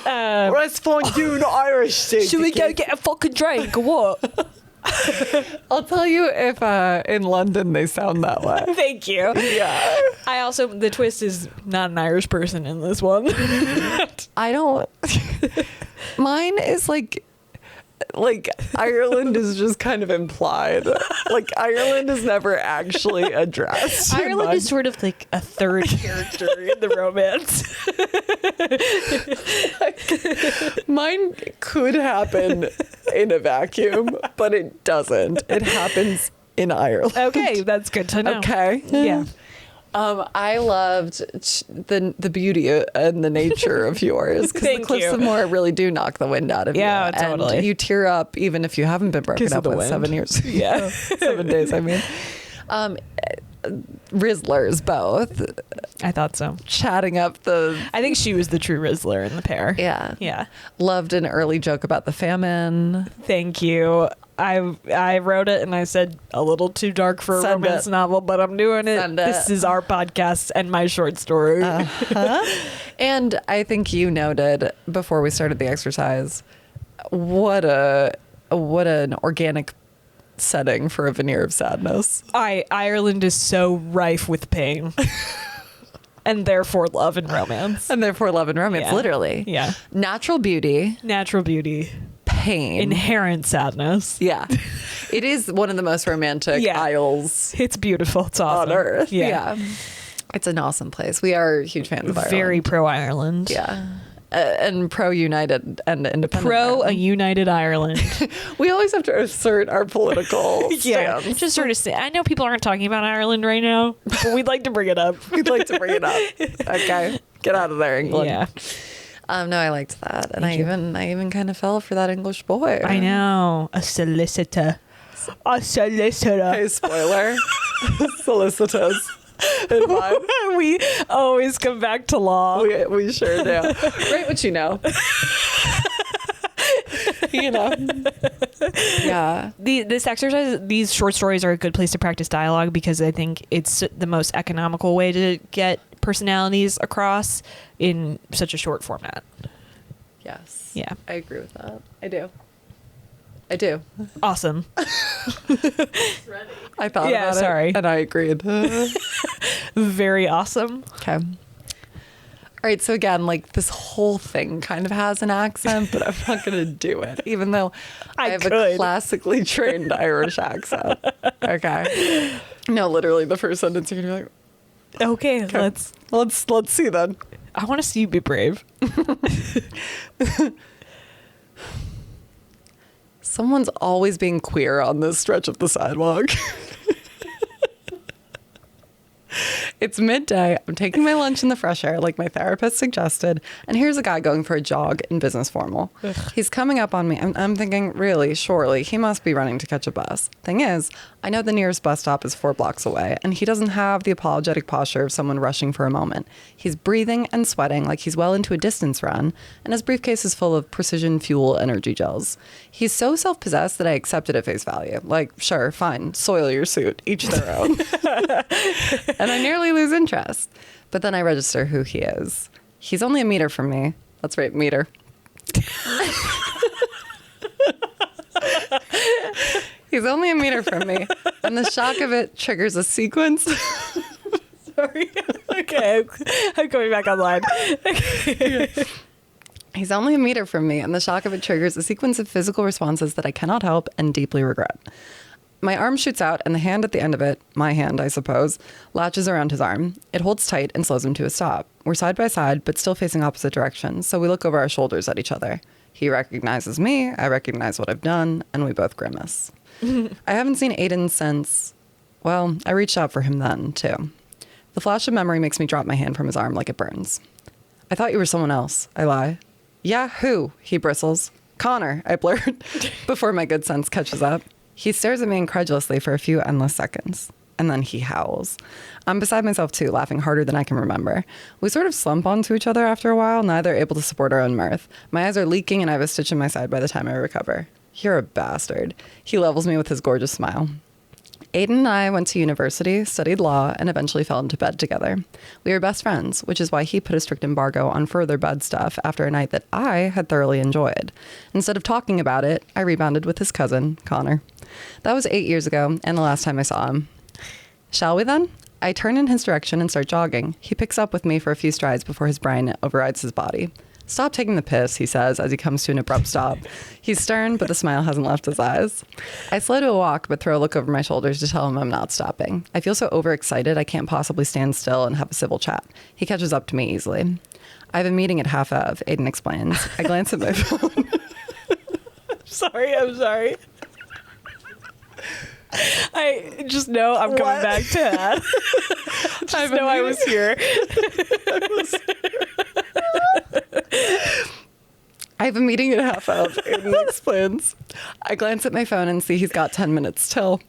Let's find you an Irish dude. Should we go get a fucking drink or what? I'll tell you if in London they sound that way. Thank you. Yeah. I also, the twist is not an Irish person in this one. I don't. Mine is like Ireland is just kind of implied. Like Ireland is never actually addressed. Ireland is sort of like a third character in the romance. Mine could happen in a vacuum, but it doesn't. It happens in Ireland. Okay, that's good to know. Okay. Yeah. I loved the beauty and the nature of yours because the Thank Cliffs you. of Moher really do knock the wind out of you. Yeah, totally. And you tear up even if you haven't been broken Kiss up of the with wind. 7 years. Yeah. 7 days, I mean. Rizzlers both I thought so. chatting up the. I think she was the true Rizzler in the pair. Yeah. Yeah. Loved an early joke about the famine. Thank you. I wrote it and I said a little too dark for a Send romance it. novel, but I'm doing it. Send it. This is our podcast and my short story. And I think you noted before we started the exercise, what an organic setting for a veneer of sadness. Ireland is so rife with pain. And therefore love and romance. And therefore love and romance, Yeah. literally. Yeah. Natural beauty, Natural beauty. pain. Inherent sadness. Yeah. It is one of the most romantic Yeah. isles It's beautiful. It's awesome. on earth. Yeah. It's an awesome place. We are huge fans of Ireland. Very pro Ireland. Yeah. and pro-United and independent. Pro a Ireland. united Ireland. We always have to assert our political Yeah, stance. just sort of say. I know people aren't talking about Ireland right now, but we'd like to bring it up. We'd like to bring it up. Okay, get out of there, England. Yeah, No, I liked that, and I even kind of fell for that English boy. I know. A solicitor. A solicitor. Hey, spoiler. Solicitors. In mine. We always come back to law. We sure do. Right, what you know. You know. Yeah. This exercise, these short stories are a good place to practice dialogue because I think it's the most economical way to get personalities across in such a short format. Yes. Yeah. I agree with that. I do. Awesome. It's ready. I thought Yeah, about sorry. it, and I agreed. Very awesome. Okay. All right, so again, like this whole thing kind of has an accent, but I'm not going to do it, even though I have could. a classically trained Irish accent. Okay. No, literally, the first sentence you're going to be like, Okay, let's see then. I want to see you be brave. Someone's always being queer on this stretch of the sidewalk. It's midday. I'm taking my lunch in the fresh air like my therapist suggested. And here's a guy going for a jog in business formal. Ugh. He's coming up on me. I'm thinking, really, surely, he must be running to catch a bus. Thing is, I know the nearest bus stop is 4 blocks away, and he doesn't have the apologetic posture of someone rushing for a moment. He's breathing and sweating like he's well into a distance run, and his briefcase is full of precision fuel energy gels. He's so self-possessed that I accept it at face value. Like, sure, fine, soil your suit, each their own. And I nearly lose interest. But then I register who he is. He's only a meter from me. That's right, meter. He's only a meter from me. And the shock of it triggers a sequence. Sorry. Okay, I'm coming back online. He's only a meter from me, and the shock of it triggers a sequence of physical responses that I cannot help and deeply regret. My arm shoots out, and the hand at the end of it, my hand, I suppose, latches around his arm. It holds tight and slows him to a stop. We're side by side, but still facing opposite directions, so we look over our shoulders at each other. He recognizes me, I recognize what I've done, and we both grimace. I haven't seen Aiden since, well, I reached out for him then, too. The flash of memory makes me drop my hand from his arm like it burns. I thought you were someone else, I lie. Yeah, who? He bristles. Connor, I blurt, before my good sense catches up. He stares at me incredulously for a few endless seconds, and then he howls. I'm beside myself too, laughing harder than I can remember. We sort of slump onto each other after a while, neither able to support our own mirth. My eyes are leaking and I have a stitch in my side by the time I recover. You're a bastard. He levels me with his gorgeous smile. Aiden and I went to university, studied law, and eventually fell into bed together. We were best friends, which is why he put a strict embargo on further bed stuff after a night that I had thoroughly enjoyed. Instead of talking about it, I rebounded with his cousin, Connor. That was 8 years ago, and the last time I saw him. Shall we then? I turn in his direction and start jogging. He picks up with me for a few strides before his brain overrides his body. Stop taking the piss, he says as he comes to an abrupt stop. He's stern, but the smile hasn't left his eyes. I slow to a walk, but throw a look over my shoulders to tell him I'm not stopping. I feel so overexcited I can't possibly stand still and have a civil chat. He catches up to me easily. I have a meeting at 12:30, Aiden explains. I glance at my phone. I'm sorry. I just know I'm coming back to that. Just know I was here. I have a meeting at 12:30, Aiden explains. I glance at my phone and see he's got 10 minutes till.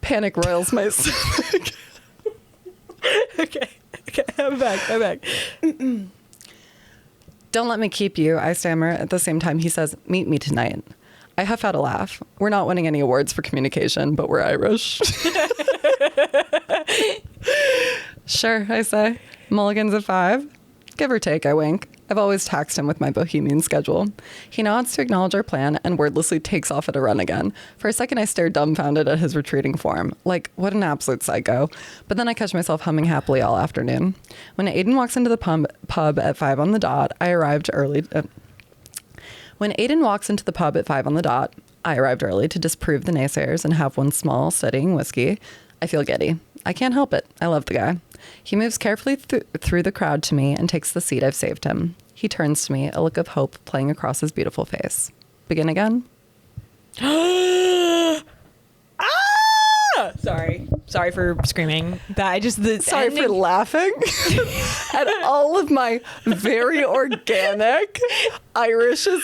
Panic roils my stomach. Okay, I'm back. Don't let me keep you, I stammer. At the same time, he says, meet me tonight. I huff out a laugh. We're not winning any awards for communication, but we're Irish. Sure, I say. Mulligans at 5? Give or take, I wink. I've always taxed him with my bohemian schedule. He nods to acknowledge our plan and wordlessly takes off at a run again. For a second, I stare dumbfounded at his retreating form. Like, what an absolute psycho. But then I catch myself humming happily all afternoon. When Aiden walks into the pub at 5 on the dot, I arrived early. When Aiden walks into the pub at 5 on the dot, I arrived early to disprove the naysayers and have one small, steadying whiskey. I feel giddy. I can't help it. I love the guy. He moves carefully through the crowd to me and takes the seat I've saved him. He turns to me, a look of hope playing across his beautiful face. Begin again? Sorry for screaming. Sorry for laughing at all of my very organic Irishisms.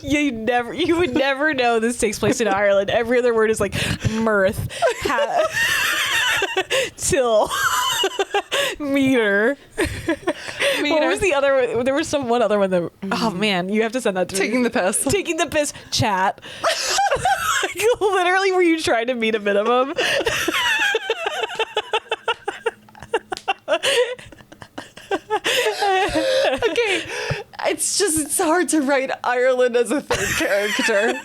You would never know this takes place in Ireland. Every other word is like mirth, till, meter. What was the other one? There was one other one that. Oh man, you have to send that to me. Taking the piss. Taking the piss. Chat. Like, literally, were you trying to meet a minimum? Okay, it's hard to write Ireland as a third character.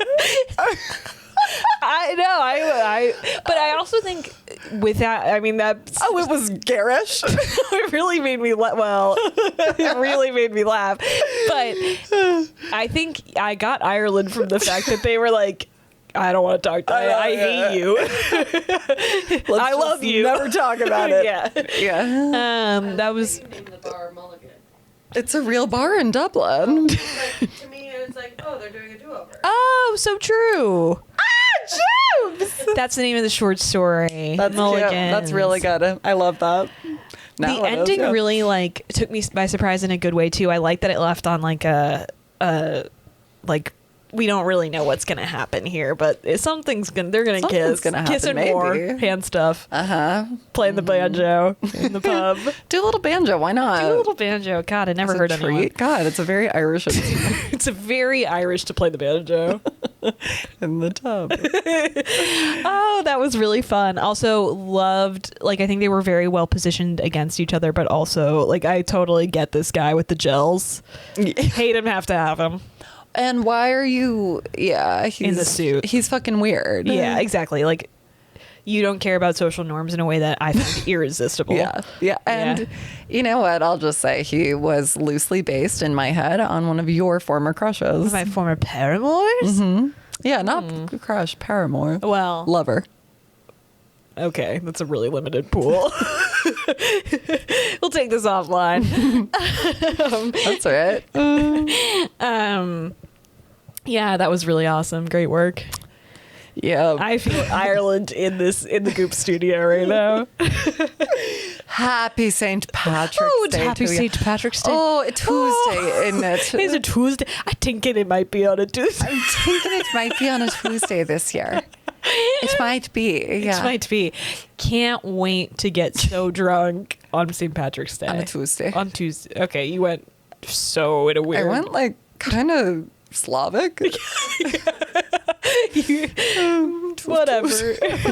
I know, but I also think with that, I mean, that's... Oh, it was garish. It really made me it really made me laugh. But I think I got Ireland from the fact that they were like, I don't want to talk to you. I hate you. I love you. Never talk about it. Yeah. That was... You named the bar Mulligan. It's a real bar in Dublin. But to me, it's like, oh, they're doing a do-over. Oh, so true. Jubes! That's the name of the short story. That's Mulligans. cute. That's really good. I love that. Now The ending really like took me by surprise in a good way too. I like that it left on like a like we don't really know what's gonna happen here, but they're gonna kiss, kissing more, hand stuff, playing the banjo in the pub. Do a little banjo. Why not? Do a little banjo. God, I never heard anyone. God, it's a very Irish. It's a very Irish to play the banjo in the tub. Oh, that was really fun. Also loved, like, I think they were very well positioned against each other, but also, like, I totally get this guy with the gels. Hate him, have to have him. And why are you? Yeah, he's in the suit. He's fucking weird. Yeah, exactly. Like, you don't care about social norms in a way that I find irresistible. Yeah. And you know what? I'll just say he was loosely based in my head on one of your former crushes. My former paramours? Mm-hmm. Yeah, not crush, paramour. Well, lover. Okay, that's a really limited pool. We'll take this offline. That's right. Yeah, that was really awesome. Great work. Yeah. I feel Ireland in the Goop studio right now. Happy St. Patrick's Day. Happy St. Patrick's Day. Oh, a Tuesday, isn't it? It's a Tuesday. I'm thinking it might be on a Tuesday. I'm thinking it might be on a Tuesday this year. It might be. Yeah. It might be. Can't wait to get so drunk on St. Patrick's Day. On a Tuesday. On Tuesday. Okay, you went so in a weird... I went like kind of Slavic. Whatever.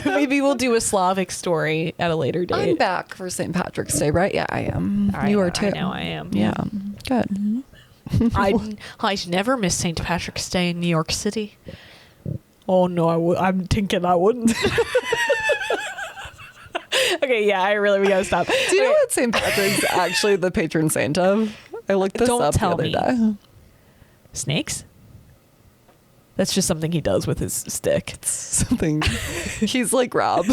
Maybe we'll do a Slavic story at a later date. I'm back for St. Patrick's Day, right? Yeah, I am. You are too. I know I am. Yeah. Good. I'd never miss St. Patrick's Day in New York City. Oh no, I'm thinking I wouldn't. Okay, yeah, we gotta stop. Do you know what St. Patrick's actually the patron saint of? I looked this up the other day. Snakes? That's just something he does with his stick. It's something. He's like Rob.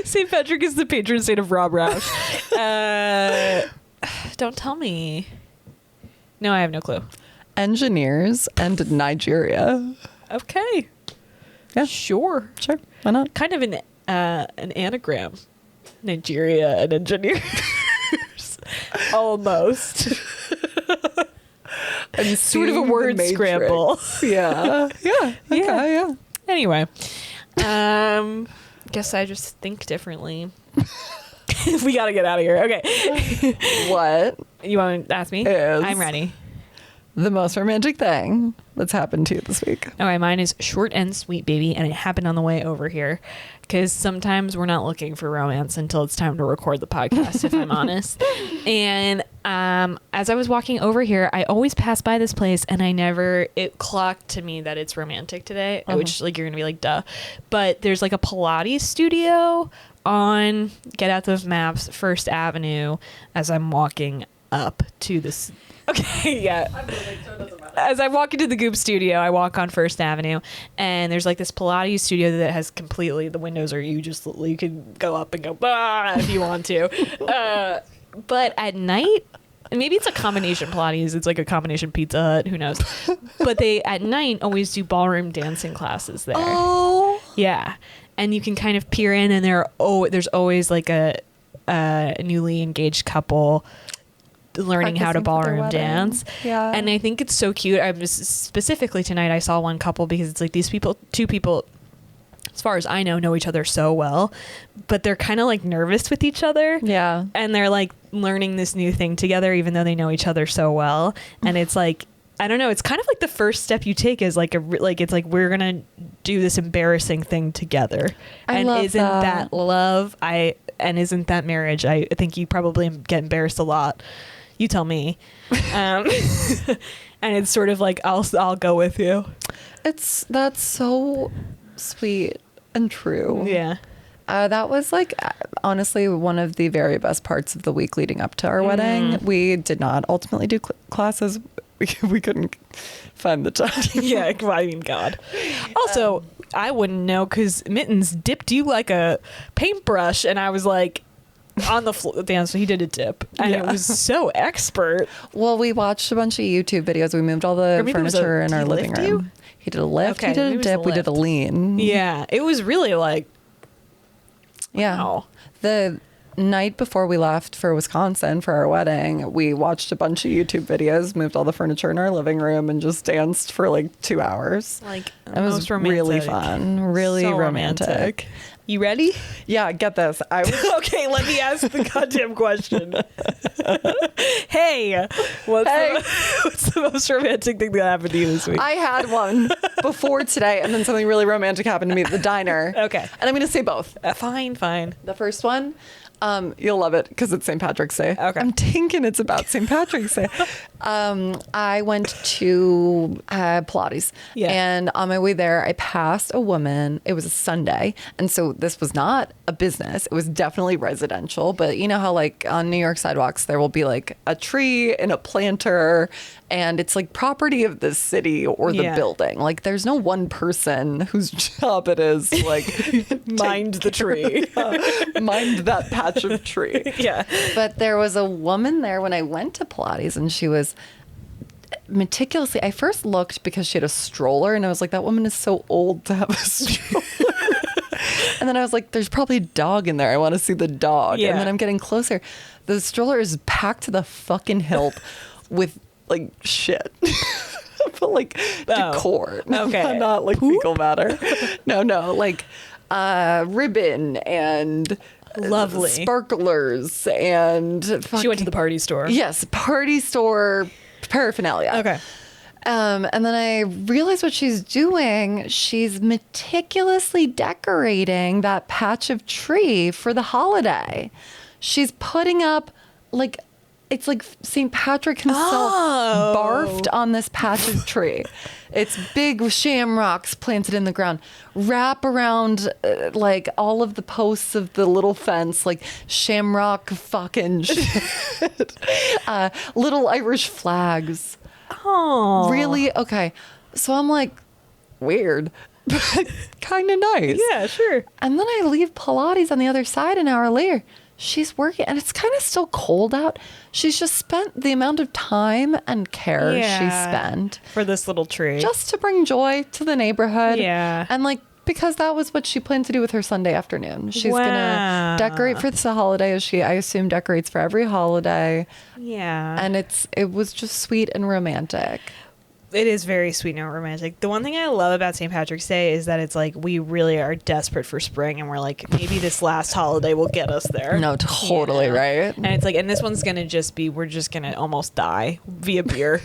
St. Patrick is the patron saint of Rob Roush. Don't tell me. No, I have no clue. Engineers and Nigeria. Okay. Yeah. Sure. Why not? Kind of an anagram. Nigeria and engineers. Almost. I'm sort of a word scramble. Yeah. Okay, yeah. Anyway. Guess I just think differently. We gotta get out of here. Okay. What? You want to ask me? I'm ready. The most romantic thing that's happened to you this week. All right, mine is short and sweet, baby, and it happened on the way over here. Because sometimes we're not looking for romance until it's time to record the podcast, if I'm honest. And as I was walking over here, I always pass by this place, and it clocked to me that it's romantic today, which, like, you're going to be like, duh. But there's, like, a Pilates studio on, get out those maps, First Avenue, as I'm walking up to this... Okay, yeah. I'm moving, so it doesn't matter. As I walk into the Goop studio, I walk on First Avenue, and there's like this Pilates studio that has completely, the windows are, you can go up and go, if you want to. But at night, maybe it's a combination Pilates. It's like a combination Pizza Hut. Who knows? But they at night always do ballroom dancing classes there. Oh. Yeah, and you can kind of peer in, and there's always like a newly engaged couple learning how to Practicing for their ballroom wedding. dance. Yeah. And I think it's so cute. I was specifically tonight, I saw one couple because it's like two people, as far as I know each other so well, but they're kind of like nervous with each other. Yeah. And they're like learning this new thing together, even though they know each other so well. And it's like, I don't know, it's kind of like the first step you take is like it's like we're going to do this embarrassing thing together. I And love isn't that. love? And isn't that marriage? I think you probably get embarrassed a lot. You tell me. And it's sort of like, I'll go with you. That's so sweet and true. Yeah. That was like honestly one of the very best parts of the week leading up to our wedding. We did not ultimately do classes. We couldn't find the time. Yeah, I mean, God. Also, I wouldn't know because Mittens dipped you like a paintbrush, and I was like, on the floor dance, so he did a dip, and it was so expert. Well, we watched a bunch of YouTube videos. We moved all the maybe it was furniture in did our he living lift room. you? He did a lift. Okay, he did maybe a it was the dip. We did a lift. lean. Yeah, it was really like, Yeah. wow. The night before we left for Wisconsin for our wedding, we watched a bunch of YouTube videos, moved all the furniture in our living room, and just danced for like 2 hours. Like, It was most romantic. really fun, really So romantic. You ready? Yeah, get this. I was Okay, let me ask the goddamn question. Hey, what's the most romantic thing that happened to you this week? I had one before today, and then something really romantic happened to me at the diner. Okay. And I'm going to say both. Fine. The first one, you'll love it because it's St. Patrick's Day. Okay. I'm thinking it's about St. Patrick's Day. I went to Pilates. Yeah. And on my way there, I passed a woman. It was a Sunday. And so this was not a business. It was definitely residential. But you know how like on New York sidewalks, there will be like a tree and a planter. And it's like property of the city or the Yeah. building. Like there's no one person whose job it is to like Mind the tree. mind that patch of tree. Yeah. But there was a woman there when I went to Pilates, and she was meticulously. I first looked because she had a stroller, and I was like, that woman is so old to have a stroller. And then I was like, there's probably a dog in there. I want to see the dog. Yeah. And then I'm getting closer. The stroller is packed to the fucking hilt with like shit. But like decor. okay. Not like fecal matter. No, like ribbon and Lovely. sparklers and She went to the party store. yes, party store paraphernalia. Okay. And then I realized what she's doing. She's meticulously decorating that patch of tree for the holiday. She's putting up like it's like St. Patrick himself barfed on this patch of tree. It's big shamrocks planted in the ground. Wrap around like all of the posts of the little fence, like shamrock fucking shit. Little Irish flags. Oh. Really? Okay. So I'm like, weird, but kind of nice. Yeah, sure. And then I leave Pilates on the other side an hour later. She's working, and it's kind of still cold out. She's just spent the amount of time and care she spent for this little tree. just to bring joy to the neighborhood. Yeah. And like, because that was what she planned to do with her Sunday afternoon. She's Wow. gonna decorate for this holiday, as she, I assume, decorates for every holiday. Yeah. And it was just sweet and romantic. It is very sweet and romantic. The one thing I love about St. Patrick's Day is that it's like we really are desperate for spring, and we're like, maybe this last holiday will get us there. No, totally, right? And it's like, and this one's gonna just be, we're just gonna almost die via beer.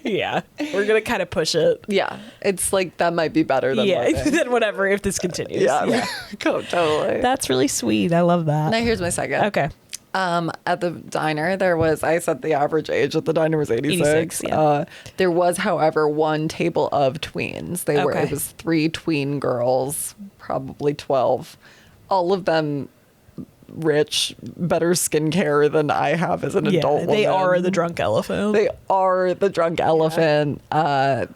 Yeah, we're gonna kind of push it. Yeah, it's like that might be better than living. then whatever if this continues. Yeah, totally. That's really sweet. I love that. Now here's my second. Okay. At the diner, I said the average age at the diner was 86. 86, yeah. There was, however, one table of tweens. Okay. It was 3 tween girls, probably 12. All of them rich, better skincare than I have as an adult woman. They are the drunk elephant. They are the drunk elephant,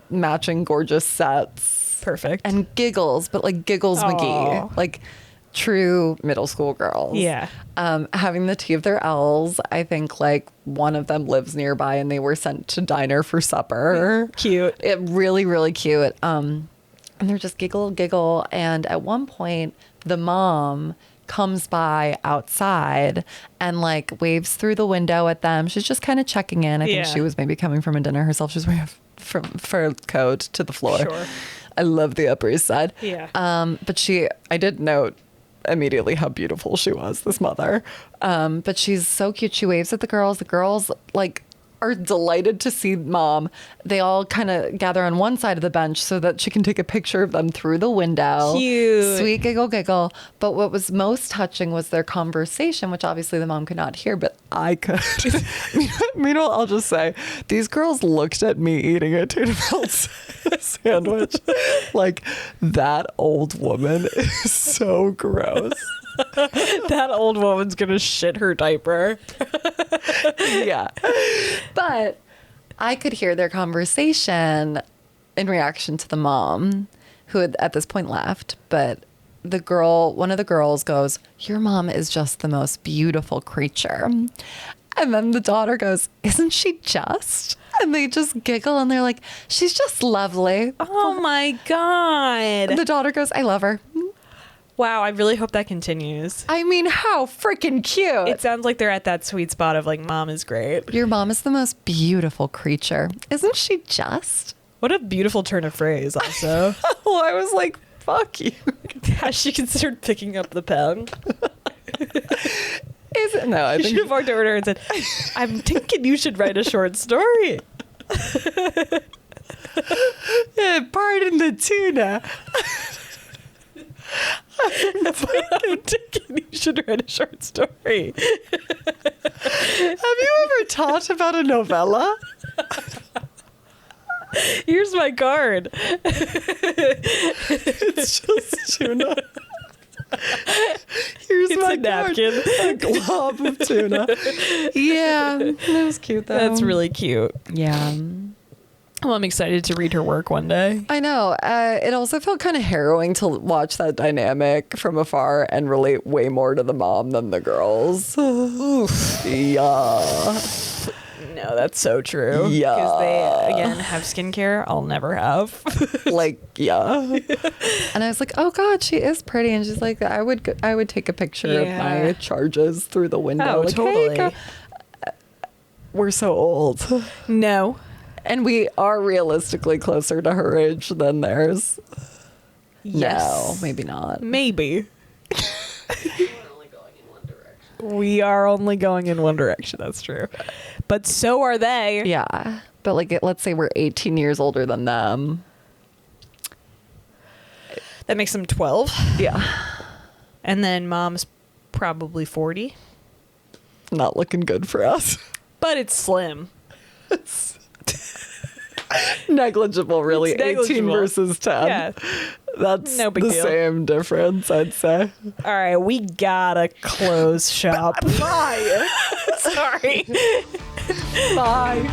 matching gorgeous sets. Perfect. And giggles, but like Giggles Aw. McGee. Like true middle school girls. Yeah. Having the tea of their L's. I think like one of them lives nearby and they were sent to diner for supper. Cute. It really, really cute. And they're just giggle. And at one point, the mom comes by outside and like waves through the window at them. She's just kind of checking in. I think she was maybe coming from a dinner herself. She's wearing a fur coat to the floor. Sure. I love the Upper East Side. Yeah. But I did note immediately how beautiful she was, this mother. But she's so cute. She waves at the girls. The girls like are delighted to see mom. They all kind of gather on one side of the bench so that she can take a picture of them through the window. Cute. Sweet giggle. But what was most touching was their conversation, which obviously the mom could not hear, but I could. Meanwhile, I'll just say, these girls looked at me eating a tuna melt sandwich. Like, that old woman is so gross. That old woman's gonna shit her diaper. Yeah. But I could hear their conversation in reaction to the mom, who had at this point left. But one of the girls goes, "Your mom is just the most beautiful creature." And then the daughter goes, "Isn't she just?" And they just giggle and they're like, "She's just lovely." Oh my God. And the daughter goes, "I love her." Wow, I really hope that continues. I mean, how freaking cute. It sounds like they're at that sweet spot of like, mom is great. Your mom is the most beautiful creature. Isn't she just? What a beautiful turn of phrase, also. Well, I was like, fuck you. Has she considered picking up the pen? Is it? No, I You think should have walked over to her and said, "I'm thinking you should write a short story." Pardon the tuna. I'm thinking you should write a short story. Have you ever taught about a novella? Here's my card. It's just tuna. Here's It's my a napkin. card. A glob of tuna. Yeah, that was cute though. That's really cute. Yeah. Well, I'm excited to read her work one day. I know. It also felt kind of harrowing to watch that dynamic from afar and relate way more to the mom than the girls. Oof. Yeah. No, that's so true. Yeah. Because they, again, have skincare I'll never have. Like, yeah. And I was like, oh God, she is pretty. And she's like, I would take a picture of my charges through the window. Oh, like, totally. Hey, we're so old. No. And we are realistically closer to her age than theirs. Yes. No, maybe not. Maybe. We're only going in one direction. We are only going in one direction. That's true. But so are they. Yeah. But like, let's say we're 18 years older than them. That makes them 12. Yeah. And then mom's probably 40. Not looking good for us. But it's slim. Negligible, really. It's negligible. 18 versus 10. Yeah. That's No big the deal. same difference, I'd say. All right, we gotta close shop. Bye. Sorry. Bye.